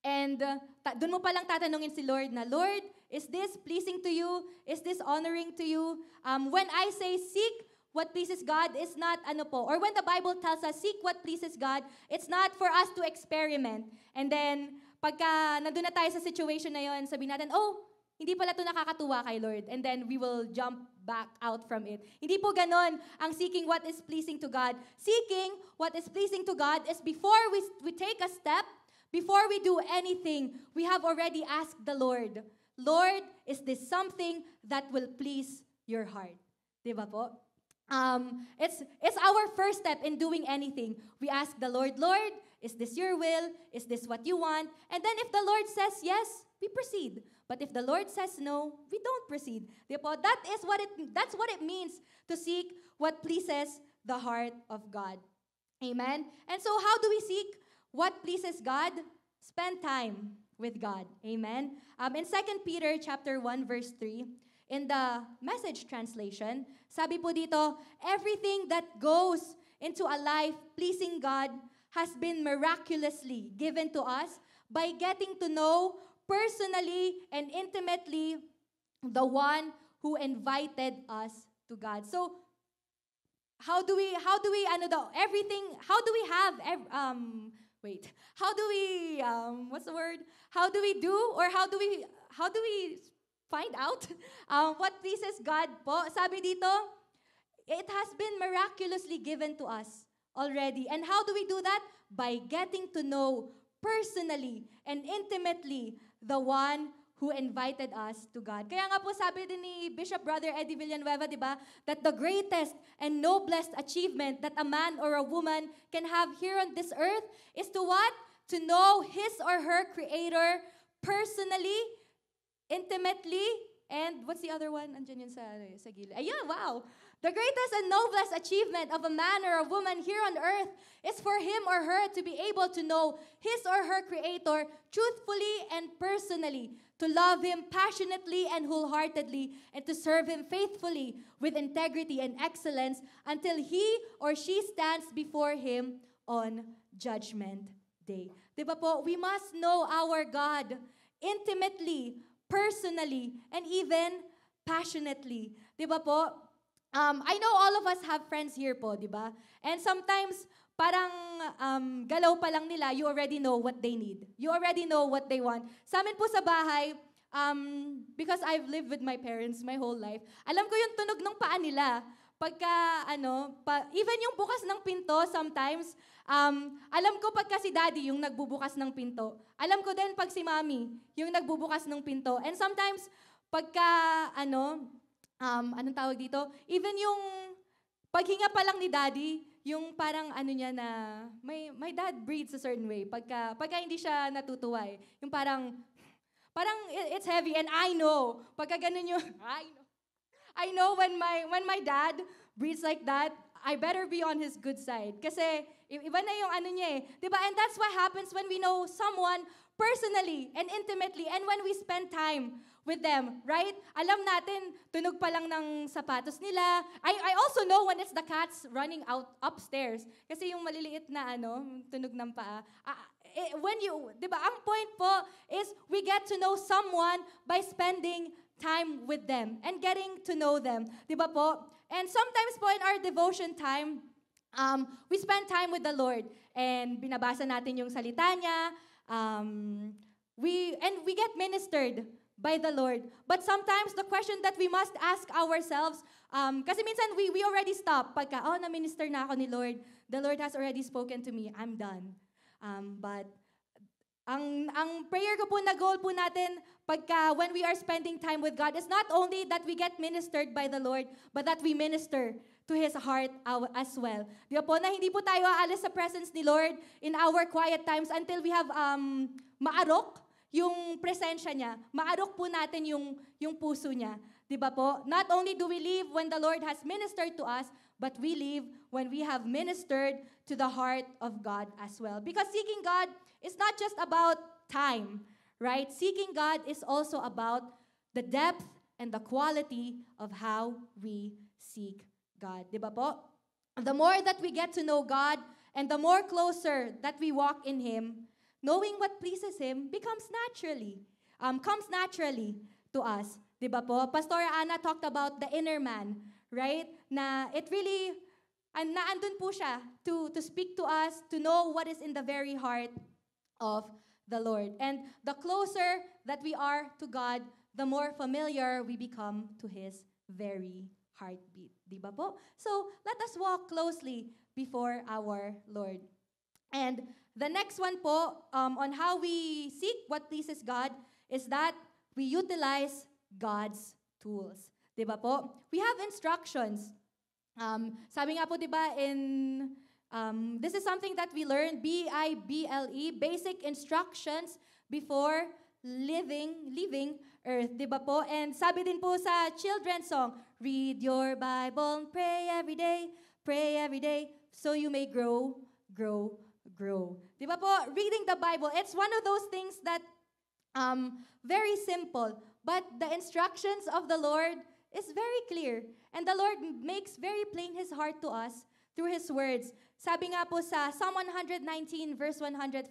and dun mo palang tatanungin si Lord na, Lord, is this pleasing to you? Is this honoring to you? When I say seek what pleases God, is not ano po, or when the Bible tells us seek what pleases God, it's not for us to experiment. And then, pagka nandun na tayo sa situation na yon, sabihin natin, oh, hindi pala ito nakakatuwa kay Lord. And then we will jump back out from it. Hindi po ganon ang seeking what is pleasing to God. Seeking what is pleasing to God is before we take a step, before we do anything, we have already asked the Lord, Lord, is this something that will please your heart? Diba po? It's our first step in doing anything. We ask the Lord, Lord, is this your will? Is this what you want? And then if the Lord says yes, we proceed. But if the Lord says no, we don't proceed. That's what it means to seek what pleases the heart of God. Amen? And so how do we seek what pleases God? Spend time with God. Amen? In 2 Peter chapter 1, verse 3, in the Message translation, sabi po dito, everything that goes into a life pleasing God has been miraculously given to us by getting to know personally and intimately the one who invited us to God. So, how do we have what's the word? How do we do, or how do we find out what pleases God po? Sabi dito, it has been miraculously given to us already. And how do we do that? By getting to know personally and intimately the one who invited us to God. Kaya nga po sabi din ni Bishop Brother Eddie Villanueva, di ba, that the greatest and noblest achievement that a man or a woman can have here on this earth is to what? To know his or her Creator personally, intimately, and what's the other one? Andiyan yun sa gilid. Ayun, wow! The greatest and noblest achievement of a man or a woman here on earth is for him or her to be able to know his or her Creator truthfully and personally, to love Him passionately and wholeheartedly, and to serve Him faithfully with integrity and excellence until he or she stands before Him on Judgment Day. Diba po? We must know our God intimately, personally, and even passionately. Diba po? I know all of us have friends here po, di ba? And sometimes, parang galaw pa lang nila, you already know what they need. You already know what they want. Sa amin po sa bahay, because I've lived with my parents my whole life, alam ko yung tunog ng paa nila even yung bukas ng pinto sometimes, alam ko pagka si daddy yung nagbubukas ng pinto. Alam ko din pag si mommy yung nagbubukas ng pinto. And sometimes, pagka, anong tawag dito? Even yung paghinga pa lang ni daddy, yung parang niya na, my dad breathes a certain way. Pagka hindi siya natutuwa eh. Yung parang it's heavy and I know, pagka ganun yung, I know when my dad breathes like that, I better be on his good side. Kasi iba na yung niya eh. Diba? And that's what happens when we know someone personally and intimately and when we spend time with them, right? Alam natin, tunog pa lang ng sapatos nila. I also know when it's the cats running out upstairs. Kasi yung maliliit na tunog ng paa. Diba, ang point po is we get to know someone by spending time with them and getting to know them. Diba po? And sometimes po in our devotion time, we spend time with the Lord and binabasa natin yung salita niya. We get ministered by the Lord. But sometimes the question that we must ask ourselves, kasi minsan we already stop. Pagka, na-minister na ako ni Lord, the Lord has already spoken to me, I'm done. But ang prayer ko po na goal po natin when we are spending time with God is not only that we get ministered by the Lord, but that we minister to His heart as well. Di ba po, na hindi po tayo aalis sa presence ni Lord in our quiet times until we have maarok yung presensya niya. Maarok po natin yung puso niya. Di ba po? Not only do we live when the Lord has ministered to us, but we live when we have ministered to the heart of God as well. Because seeking God is not just about time, right? Seeking God is also about the depth and the quality of how we seek God. Di ba po? The more that we get to know God and the more closer that we walk in Him, knowing what pleases Him comes naturally to us. Di ba po? Pastor Ana talked about the inner man, right? Na it really, naandun po siya to speak to us, to know what is in the very heart of the Lord. And the closer that we are to God, the more familiar we become to His very heartbeat. Di ba po? So, let us walk closely before our Lord. And the next one po, on how we seek what pleases God, is that we utilize God's tools. Di ba po? We have instructions. Sabi nga po, di ba, this is something that we learn, BIBLE, basic instructions before leaving earth. Di ba po? And sabi din po sa children's song, read your Bible, pray every day, so you may grow. Di ba po? Reading the Bible, it's one of those things that very simple, but the instructions of the Lord is very clear. And the Lord makes very plain His heart to us through His words. Sabi nga po sa Psalm 119 verse 105,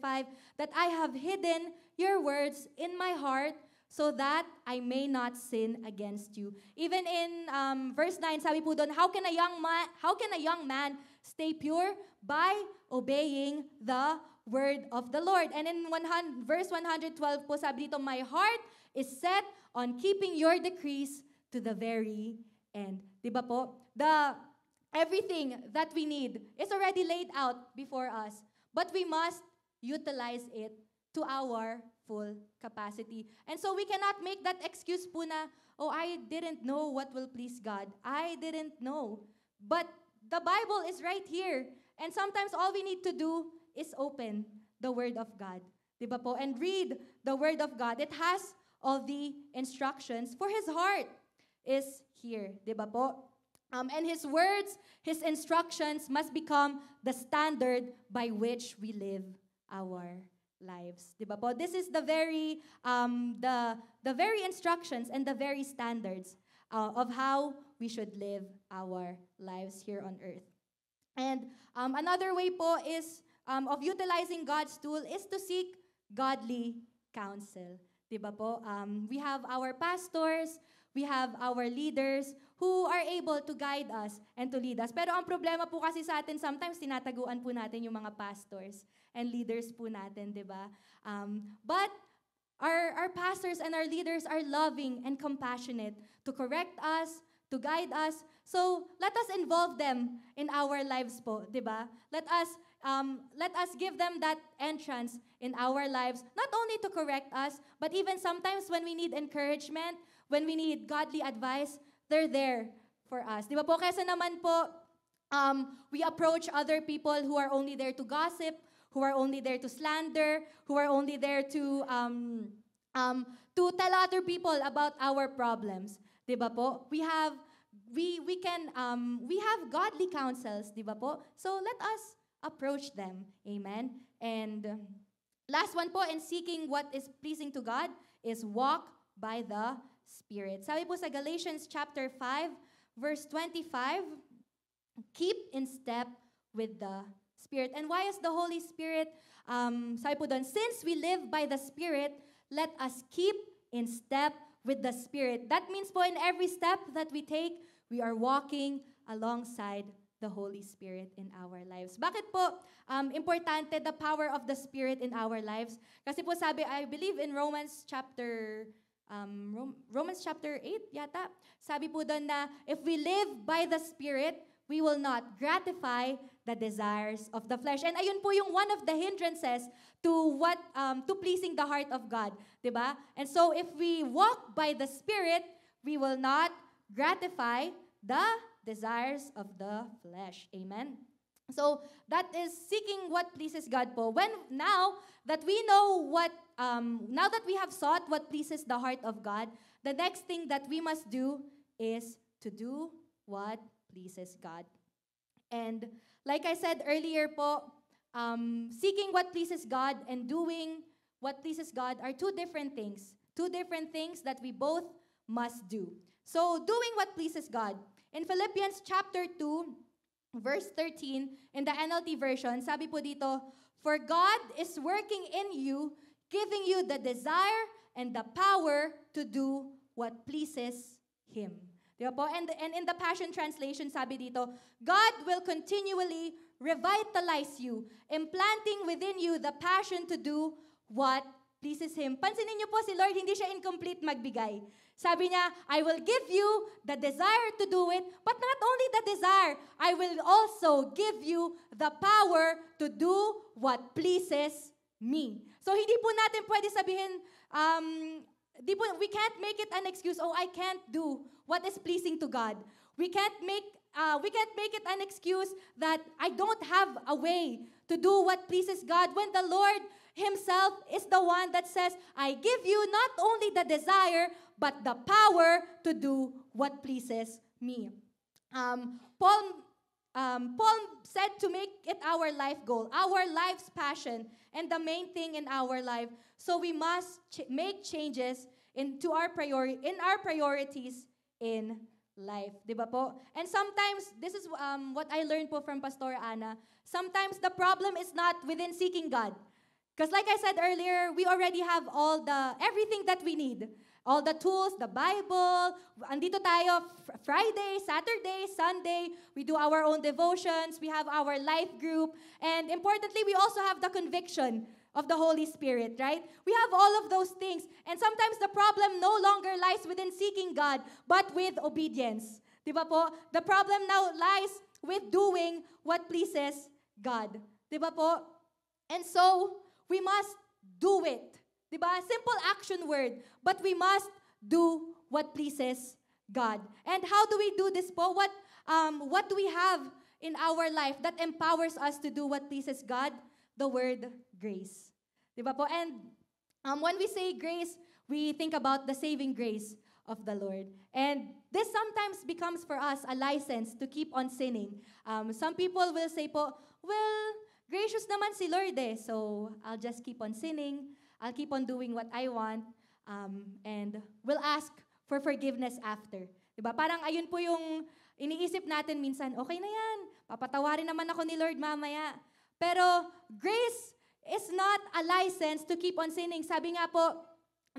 that I have hidden your words in my heart so that I may not sin against you. Even in verse 9, sabi po doon, how can a young man stay pure? By obeying the word of the Lord. And in verse 112 po, sabi dito, my heart is set on keeping your decrees to the very end. Diba po? Everything that we need is already laid out before us, but we must utilize it to our full capacity. And so we cannot make that excuse po na, I didn't know what will please God. I didn't know. But the Bible is right here. And sometimes all we need to do is open the Word of God. Diba po? And read the Word of God. It has all the instructions for His heart is here. Diba po? And His words, His instructions must become the standard by which we live our lives. Diba po? This is the very instructions and the very standards of how we should live our lives here on earth. And another way po is of utilizing God's tool is to seek godly counsel. Diba po? We have our pastors, we have our leaders who are able to guide us and to lead us. Pero ang problema po kasi sa atin, sometimes tinataguan po natin yung mga pastors and leaders po natin, di ba? But our pastors and our leaders are loving and compassionate to correct us, to guide us. So, let us involve them in our lives po, di ba? Let us give them that entrance in our lives, not only to correct us, but even sometimes when we need encouragement, when we need godly advice, they're there for us. Di ba po? Kaysa naman po, we approach other people who are only there to gossip, who are only there to slander, who are only there to tell other people about our problems. Di ba po? We have godly counsels, di ba po? So let us approach them. Amen? And last one po, in seeking what is pleasing to God, is walk by the Spirit. Sabi po sa Galatians chapter 5, verse 25, keep in step with the Spirit. And why is the Holy Spirit, sabi po doon, since we live by the Spirit, let us keep in step with the Spirit. That means po in every step that we take, we are walking alongside the Holy Spirit in our lives. Bakit po importante the power of the Spirit in our lives? Kasi po sabi, I believe in Romans chapter 8 yata, sabi po doon na if we live by the Spirit, we will not gratify the desires of the flesh. And ayun po yung one of the hindrances to pleasing the heart of God, 'di ba? And so if we walk by the Spirit, we will not gratify the desires of the flesh. Amen. So that is seeking what pleases God po. Now that we have sought what pleases the heart of God, the next thing that we must do is to do what pleases God. And like I said earlier po, seeking what pleases God and doing what pleases God are two different things. Two different things that we both must do. So doing what pleases God. In Philippians chapter 2, verse 13, in the NLT version, sabi po dito, for God is working in you, giving you the desire and the power to do what pleases Him. Diba po? And in the Passion Translation, sabi dito, God will continually revitalize you, implanting within you the passion to do what pleases Him. Pansinin niyo po, si Lord, hindi siya incomplete magbigay. Sabi niya, I will give you the desire to do it, but not only the desire, I will also give you the power to do what pleases me. So hindi po natin pwede sabihin, we can't make it an excuse, oh, I can't do what is pleasing to God. We can't make it an excuse that I don't have a way to do what pleases God when the Lord Himself is the one that says, I give you not only the desire, but the power to do what pleases me. Paul said to make it our life goal, our life's passion, and the main thing in our life. So we must make changes in our priorities in life. Diba po? And sometimes, this is what I learned po from Pastor Ana, sometimes the problem is not within seeking God. Because like I said earlier, we already have everything that we need. All the tools, the Bible, andito tayo Friday, Saturday, Sunday, we do our own devotions, we have our life group, and importantly, we also have the conviction of the Holy Spirit, right? We have all of those things, and sometimes the problem no longer lies within seeking God, but with obedience. Diba po? The problem now lies with doing what pleases God. Diba po? And so, we must do it. Diba? Simple action word. But we must do what pleases God. And how do we do this po? What do we have in our life that empowers us to do what pleases God? The word grace. Diba po? And when we say grace, we think about the saving grace of the Lord. And this sometimes becomes for us a license to keep on sinning. Some people will say po, well, gracious naman si Lord eh, so I'll just keep on sinning, I'll keep on doing what I want, and we'll ask for forgiveness after. Diba? Parang ayun po yung iniisip natin minsan, okay na yan, papatawarin naman ako ni Lord mamaya. Pero grace is not a license to keep on sinning. Sabi nga po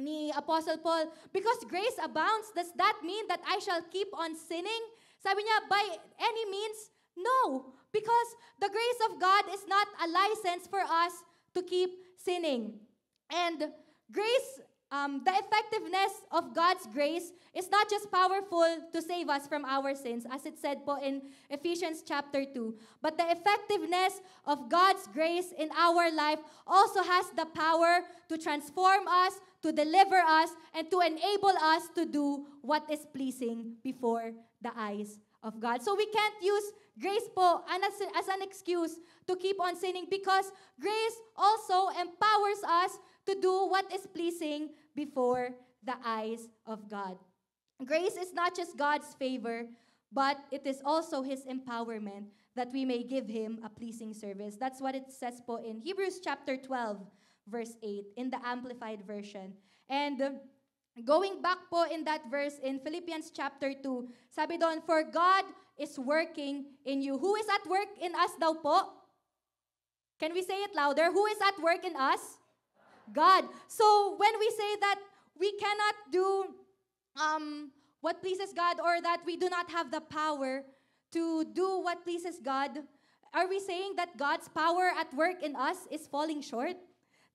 ni Apostle Paul, because grace abounds, does that mean that I shall keep on sinning? Sabi niya, by any means, no. Because the grace of God is not a license for us to keep sinning. And grace the effectiveness of God's grace is not just powerful to save us from our sins, as it said po in Ephesians chapter 2, but the effectiveness of God's grace in our life also has the power to transform us, to deliver us, and to enable us to do what is pleasing before the eyes of God. So we can't use grace po as an excuse to keep on sinning, because grace also empowers us to do what is pleasing before the eyes of God. Grace is not just God's favor, but it is also His empowerment that we may give Him a pleasing service. That's what it says po in Hebrews chapter 12, verse 8, in the Amplified Version. And going back po in that verse in Philippians chapter 2, sabi doon, for God is working in you. Who is at work in us daw po? Can we say it louder? Who is at work in us? God. So when we say that we cannot do what pleases God, or that we do not have the power to do what pleases God, are we saying that God's power at work in us is falling short?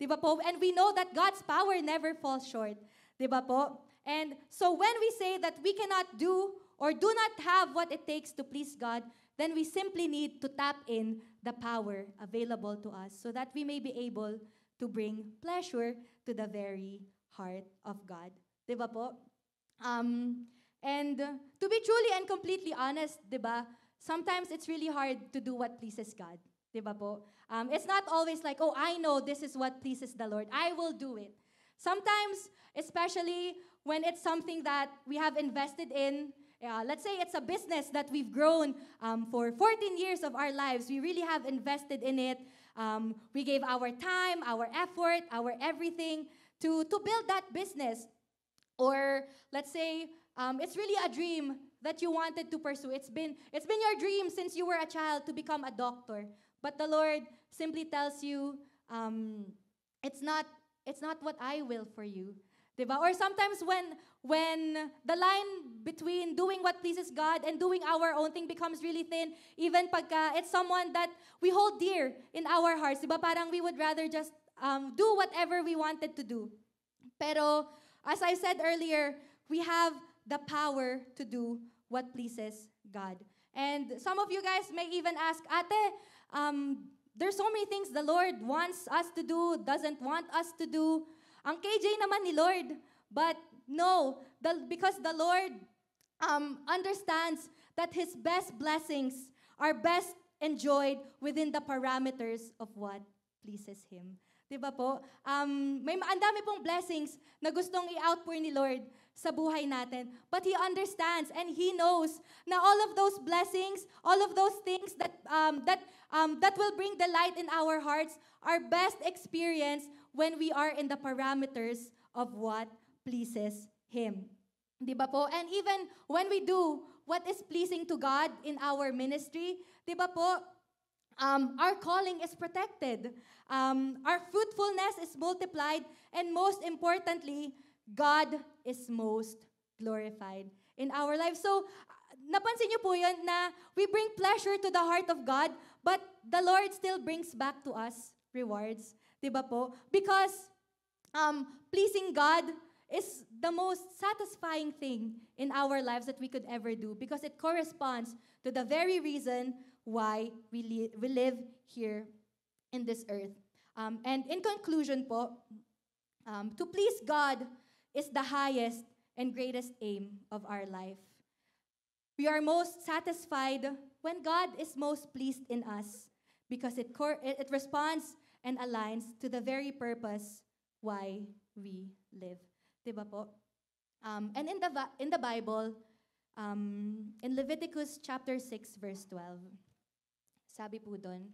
Diba po? And we know that God's power never falls short. Diba po? And so when we say that we cannot do or do not have what it takes to please God, then we simply need to tap in the power available to us so that we may be able to bring pleasure to the very heart of God. Diba po? And to be truly and completely honest, diba, sometimes it's really hard to do what pleases God. Diba po? It's not always like, oh, I know this is what pleases the Lord. I will do it. Sometimes, especially when it's something that we have invested in, let's say it's a business that we've grown for 14 years of our lives. We really have invested in it. We gave our time, our effort, our everything to build that business. Or let's say it's really a dream that you wanted to pursue. It's been your dream since you were a child to become a doctor. But the Lord simply tells you, it's not what I will for you. Diba? Or sometimes when the line between doing what pleases God and doing our own thing becomes really thin, even pagka it's someone that we hold dear in our hearts, diba? Parang we would rather just do whatever we wanted to do. Pero, as I said earlier, we have the power to do what pleases God. And some of you guys may even ask, Ate, there's so many things the Lord wants us to do, doesn't want us to do. Ang KJ naman ni Lord. But no, because the Lord understands that His best blessings are best enjoyed within the parameters of what pleases Him. Diba po? Ang dami pong blessings na gustong i-outpour ni Lord sa buhay natin. But He understands and He knows na all of those blessings, all of those things that will bring the light in our hearts are best experienced when we are in the parameters of what pleases Him. Diba po? And even when we do what is pleasing to God in our ministry, diba po, our calling is protected. Our fruitfulness is multiplied. And most importantly, God is most glorified in our lives. So, napansin niyo po yun na we bring pleasure to the heart of God, but the Lord still brings back to us rewards. Diba po? Because pleasing God is the most satisfying thing in our lives that we could ever do, because it corresponds to the very reason why we live here in this earth. And in conclusion po, to please God is the highest and greatest aim of our life. We are most satisfied when God is most pleased in us, because it responds and aligns to the very purpose why we live. Diba po? And in the Bible, in Leviticus chapter 6, verse 12, sabi po doon,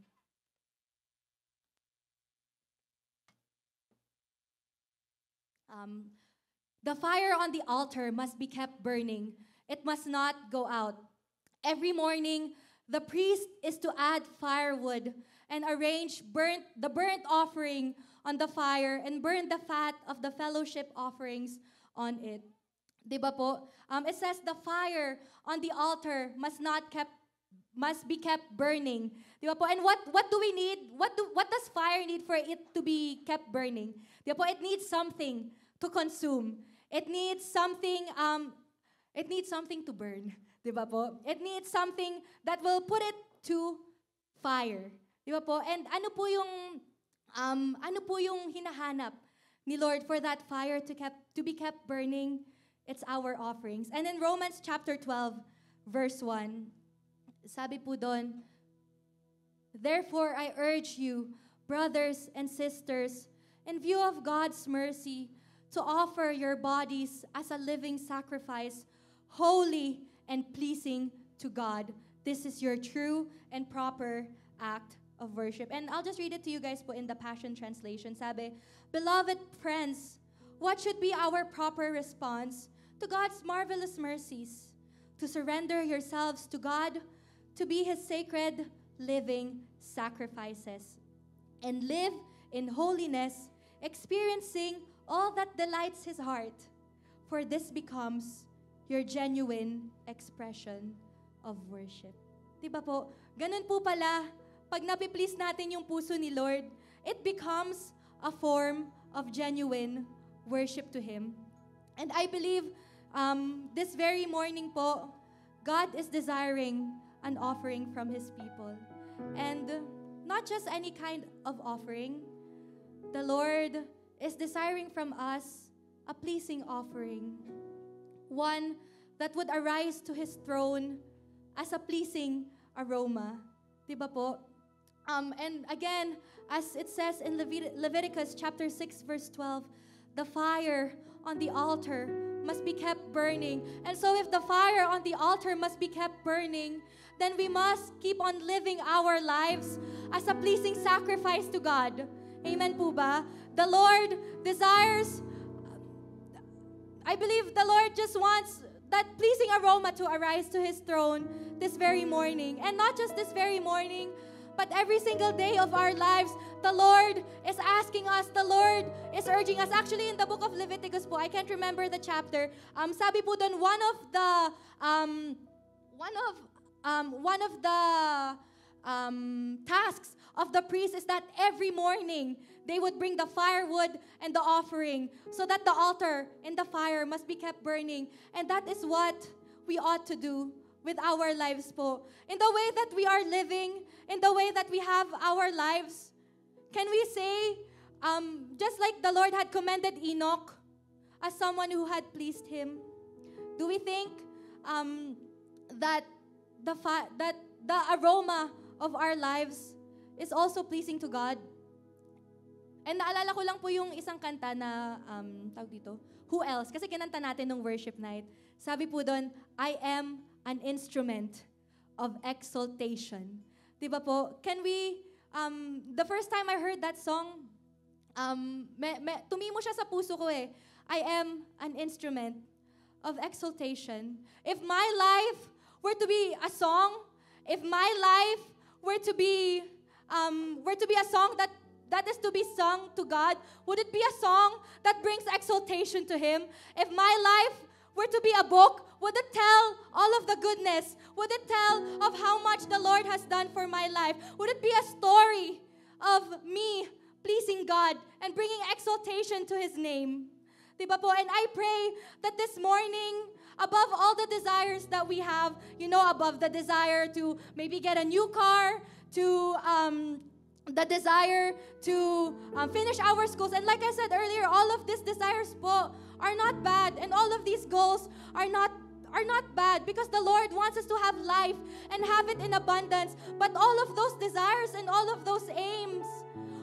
the fire on the altar must be kept burning. It must not go out. Every morning, the priest is to add firewood and arrange the burnt offering on the fire and burn the fat of the fellowship offerings on it. Diba po? It says the fire on the altar must not must be kept burning. Di ba po? And what do we need? What does fire need for it to be kept burning? Di ba po? It needs something to consume. It needs something to burn. Di ba po? It needs something that will put it to fire. Di ba po? And ano po yung hinahanap ni Lord for that fire to be kept burning? It's our offerings. And in Romans chapter 12, verse 1, sabi po doon, therefore I urge you, brothers and sisters, in view of God's mercy, to offer your bodies as a living sacrifice, holy and pleasing to God. This is your true and proper act of worship. And I'll just read it to you guys po in the Passion Translation. Sabi, beloved friends, what should be our proper response to God's marvelous mercies? To surrender yourselves to God, to be His sacred, living sacrifices, and live in holiness, experiencing all that delights His heart. For this becomes your genuine expression of worship. Diba po? Ganun po pala, pag napiplease natin yung puso ni Lord, it becomes a form of genuine worship to Him. And I believe this very morning po, God is desiring an offering from His people. And not just any kind of offering. The Lord is desiring from us a pleasing offering. One that would arise to His throne as a pleasing aroma. Diba po? And again, as it says in Leviticus chapter 6, verse 12, the fire on the altar must be kept burning. And so if the fire on the altar must be kept burning, then we must keep on living our lives as a pleasing sacrifice to God. Amen po ba? The Lord desires, I believe the Lord just wants that pleasing aroma to arise to His throne this very morning. And not just this very morning, but every single day of our lives, the Lord is asking us, the Lord is urging us. Actually, in the book of Leviticus po, I can't remember the chapter. Sabi po doon, one of the tasks of the priest is that every morning they would bring the firewood and the offering so that the altar and the fire must be kept burning. And that is what we ought to do with our lives po. In the way that we are living, in the way that we have our lives, can we say, just like the Lord had commended Enoch as someone who had pleased Him, do we think that the aroma of our lives is also pleasing to God? And naalala ko lang po yung isang kanta na, tawag dito, Who Else? Kasi kinanta natin nung worship night. Sabi po doon, I am an instrument of exaltation. Diba po? Can we, the first time I heard that song, tumimo siya sa puso ko eh. I am an instrument of exaltation. If my life were to be a song, if my life were to be a song that is to be sung to God, would it be a song that brings exaltation to Him? If my life were to be a book, would it tell all of the goodness? Would it tell of how much the Lord has done for my life? Would it be a story of me pleasing God and bringing exaltation to His name? Diba po? And I pray that this morning, above all the desires that we have, above the desire to maybe get a new car, to the desire to finish our schools. And like I said earlier, all of these desires po are not bad. And all of these goals are not bad because the Lord wants us to have life and have it in abundance. But all of those desires and all of those aims,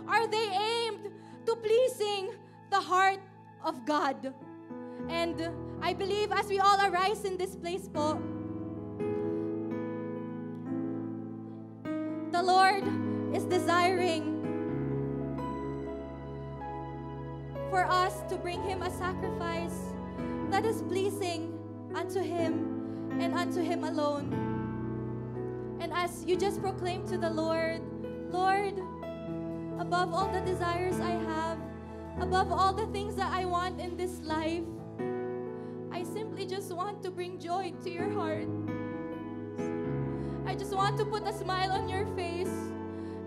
are they aimed to pleasing the heart of God? And I believe as we all arise in this place po, the Lord is desiring for us to bring Him a sacrifice that is pleasing unto Him and unto Him alone. And as you just proclaim to the Lord, Lord, above all the desires I have, above all the things that I want in this life, I simply just want to bring joy to your heart. I just want to put a smile on your face.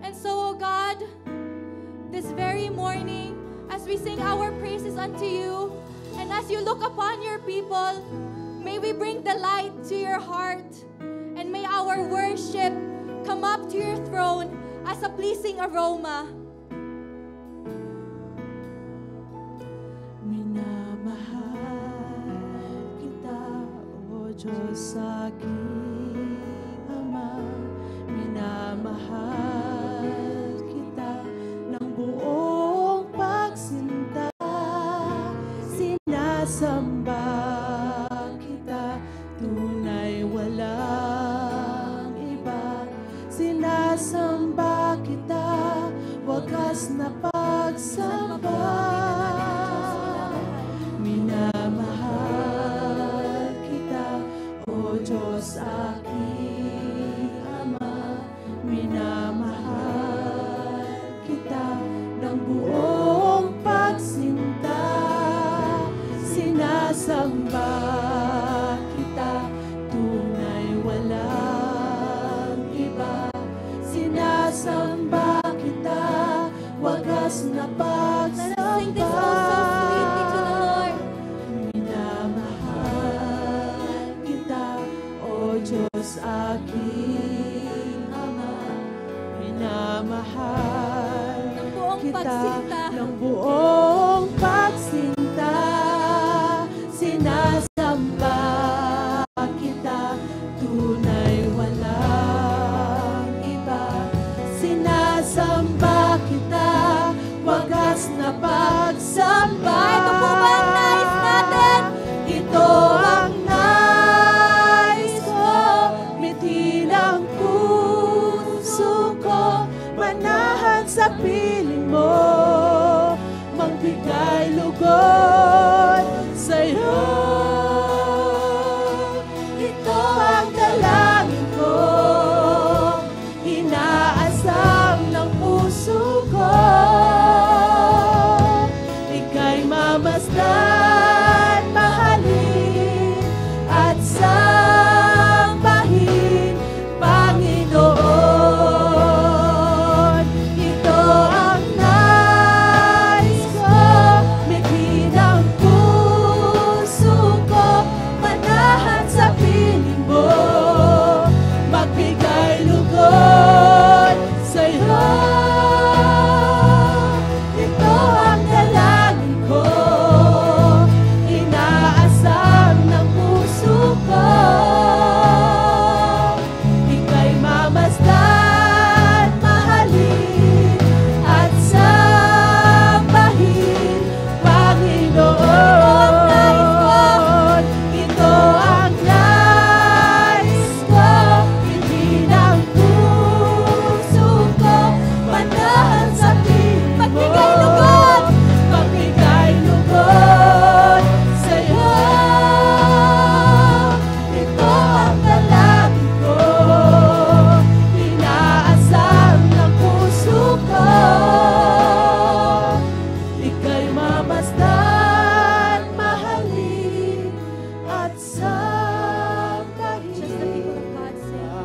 And so, oh God, this very morning, as we sing our praises unto you, and as you look upon your people, may we bring the light to your heart, and may our worship come up to your throne as a pleasing aroma. Minamahal kita, O Diyos aking Ama. Minamahal kita ng buong pagsinta. Sinasamba kita, tunay walang iba. Sinasamba kita, wagas na pagsamba. Minamahal kita, O Diyos aking Ama. Minamahal kita ng buong pagsinta. Sinasamba kita, tunay walang iba. Sinasamba kita, wagas na pagsamba. Sing this song so sweetly to the Lord. Minamahal kita, O Diyos aking Ama. Minamahal Ng buong kita pagsinta. ng buong pagsinta. Sinasamba kita, tunay walang iba. Sinasamba kita, wagas na pagsamba. Ito po ba ang nais natin? Ito ang nais ko, mitin ang puso ko, manahan sa piling mo, magbigay lugod sa'yo. Ito ang dalangin ko, inaasam ng puso ko. Ika'y mamasdan, mahalin, at sambahin, Panginoon. Ito ang nais ko, mitin ang puso ko, manahan sa piling mo, magbigay lugod sa'yo. Ito ang dalangin ko, inaasam ng puso ko. Ika'y mamasdan, mahalin, at sambahin, Panginoon. Ito ang nais ko, hindi ng puso ko, manahan sa piling mo. Magbigay lugod! Magbigay lugod sa'yo. Ito ang dalangin ko, inaasam ng puso ko. Ika'y mamasdan, mahalin, at sambahin. Just the people of God sing.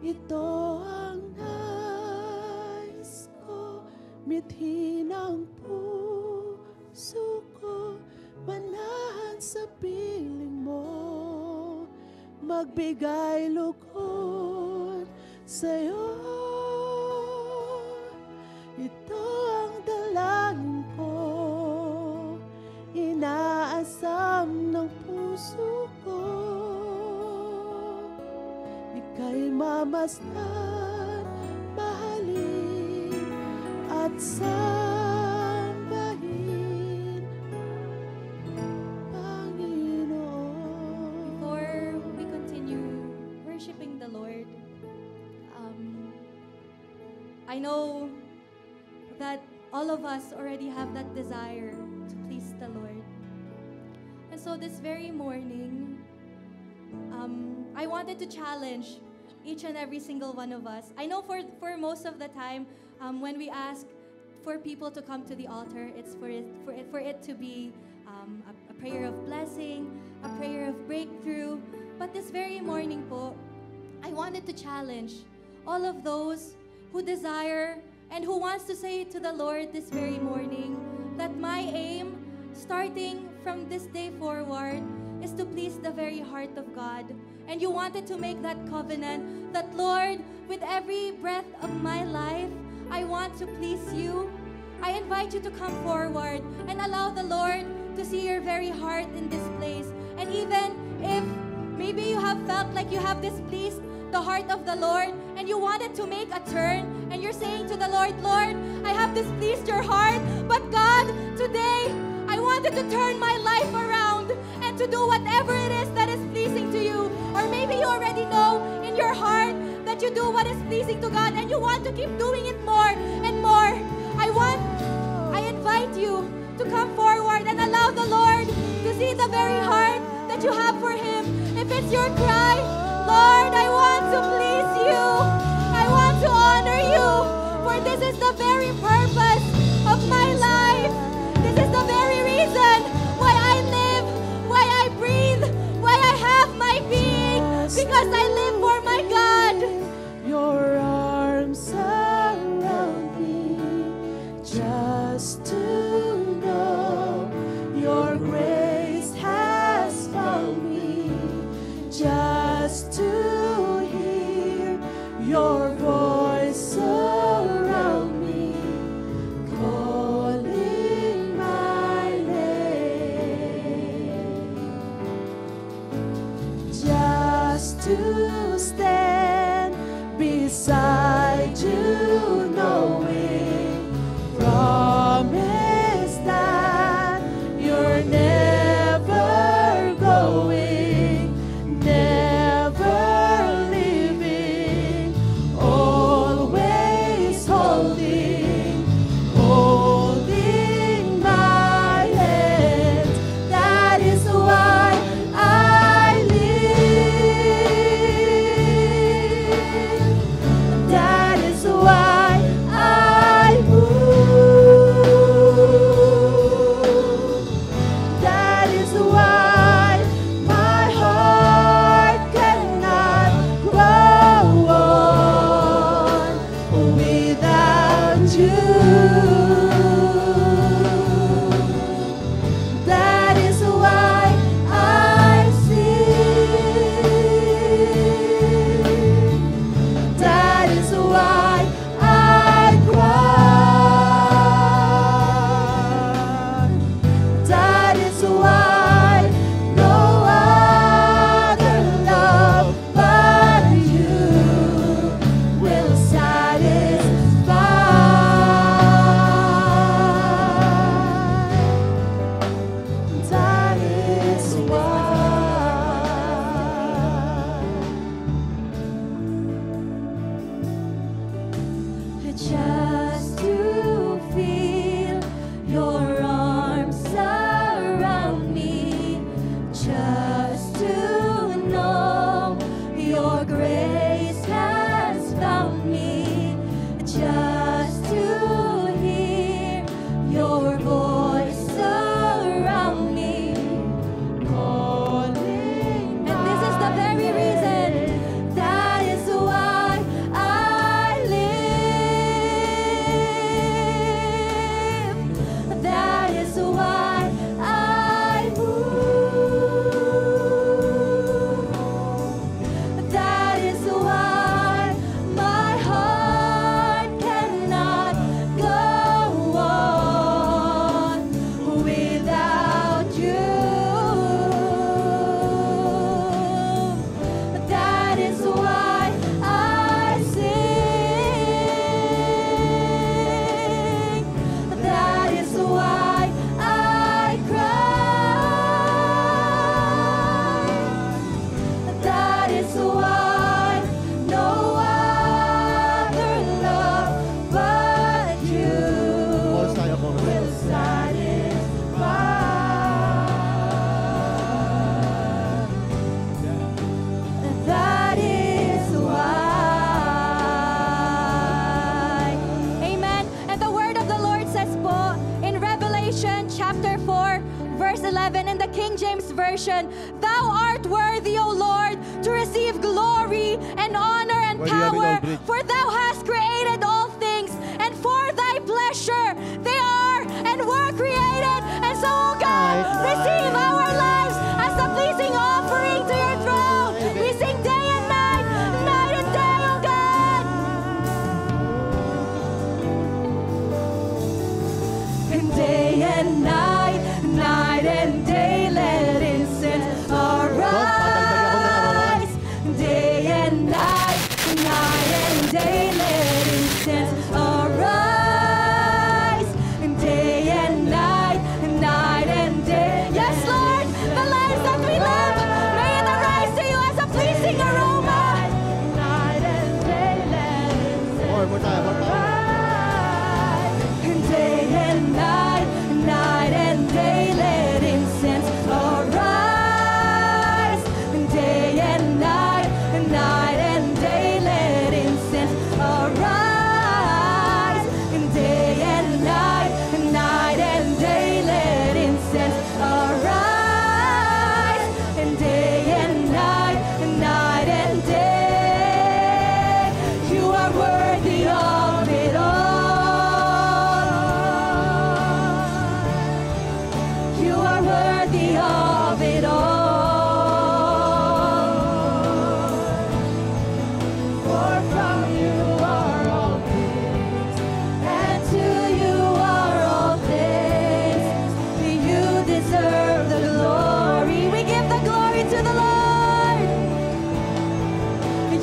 Ito ang nais ko, mithin ang puso ko, manahan sa piling mo, magbigay lugod sa'yo. Ito ang dalangin ko, inaasam ng puso ko. Ika'y mamasdan, mahalin, at sambahin, Panginoon. Before we continue worshiping the Lord, I know that all of us already have that desire to please the Lord. And so this very morning, I wanted to challenge each and every single one of us. I know for most of the time, when we ask for people to come to the altar. It's for it to be a prayer of blessing, a prayer of breakthrough. But this very morning po, I wanted to challenge all of those who desire and who wants to say to the Lord this very morning that my aim, starting from this day forward, is to please the very heart of God. And you wanted to make that covenant that, Lord, with every breath of my life, I want to please you. I invite you to come forward and allow the Lord to see your very heart in this place. And even if maybe you have felt like you have displeased the heart of the Lord and you wanted to make a turn and you're saying to the Lord, Lord, I have displeased your heart, but God, today I wanted to turn my life around and to do whatever it is that is pleasing to you. Or maybe you already know in your heart that you do what is pleasing to God and you want to keep doing it more and more. I invite you to come forward and allow the Lord to see the very heart that you have for Him. If it's your cry, Lord, I want to please you. I want to honor you. For this is the very purpose of my life. This is the very reason why I live, why I breathe, why I have my being. Because I live for my God. Your arms around me, just to know your grace has found me, just to hear your voice around me, calling my name, just to stand beside you, knowing promise Revelation chapter 4, verse 11 in the King James Version, Thou art worthy, O Lord, to receive glory and honor and Why do you have it power, all bridge? for Thou hast created all things, and for Thy pleasure they are and were created. And so, O God, receive our lives as a pleasing offering to Your throne. We sing day and night, night and day, O God. And day and night, night and day, let incense arise. Day and night, night and day, let incense arise. Day and night, night and day. Yes, Lord, the lives that we live, may it arise to You as a pleasing aroma. Night and day, let incense More time, more time. Day and night, night and day, let incense arise. Day and night, night and day, let incense arise. Day and night, night and day, let incense arise. Day and night, night and day, You are worthy of it all. You are worthy of it all. For from You are all things, and to You are all things. You deserve the glory. We give the glory to the Lord.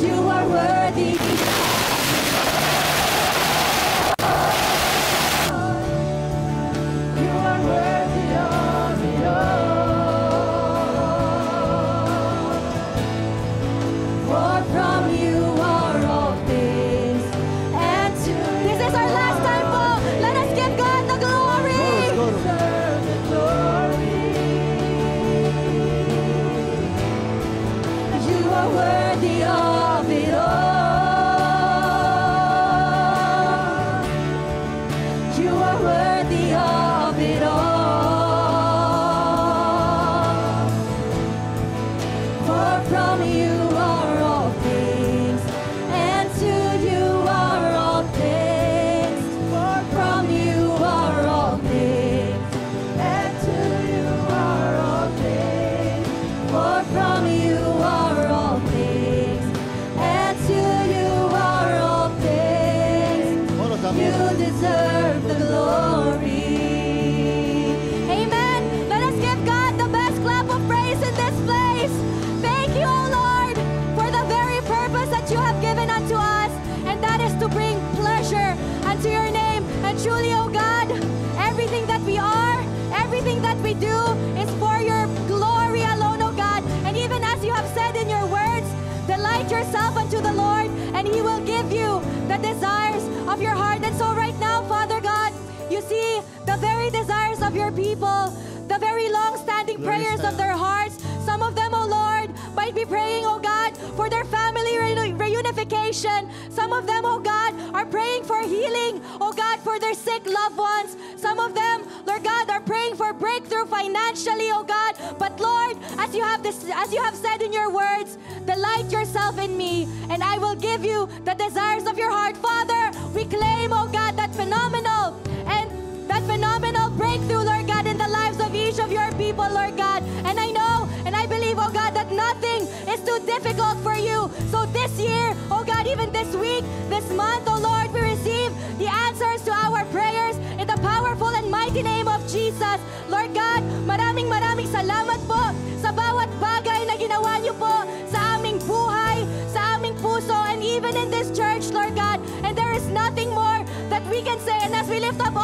You are worthy. You are worthy of it all. For from You are all things, and to this is our last time, po. Let us give God the glory. Let's go. Deserve the glory. You are worthy of it all. You are worthy of it all. For from You are all things, and to You are all things. For from You are all things, and to You are all things. For from You are all things, and to You are all things. More time. You deserve the glory. Amen. Let us give God the best clap of praise in this place. Thank You, O Lord, for the very purpose that You have given unto us, and that is to bring pleasure unto Your name. And truly, O God, everything that we are, everything that we do is for Your glory alone, O God. And even as You have said in Your words, delight yourself unto the Lord, and He will give you the desires of your heart. And so right now, Father God, You see the very desires of Your people, the very long-standing prayers of their hearts. Some of them, oh Lord, might be praying, oh God, for their family reunification. Some of them, oh God, are praying for healing, oh God, for their sick loved ones. Some of them, Lord God, are praying for breakthrough financially, oh God. But Lord, as you have said in Your words, delight yourself in Me, and I will give you the desires of your heart. Father, we claim, oh God, that phenomenal breakthrough, Lord God, in the lives of each of Your people, Lord God. And I know and I believe, oh God, that nothing is too difficult for You. So this year, oh God, even this week, this month, oh Lord, we receive the answers to our prayers in the powerful and mighty name of Jesus. Lord God, maraming salamat po sa bawat bagay na ginawa Niyo po sa aming buhay, sa aming puso, and even in this church, Lord God. And there is nothing more that we can say. And as we lift up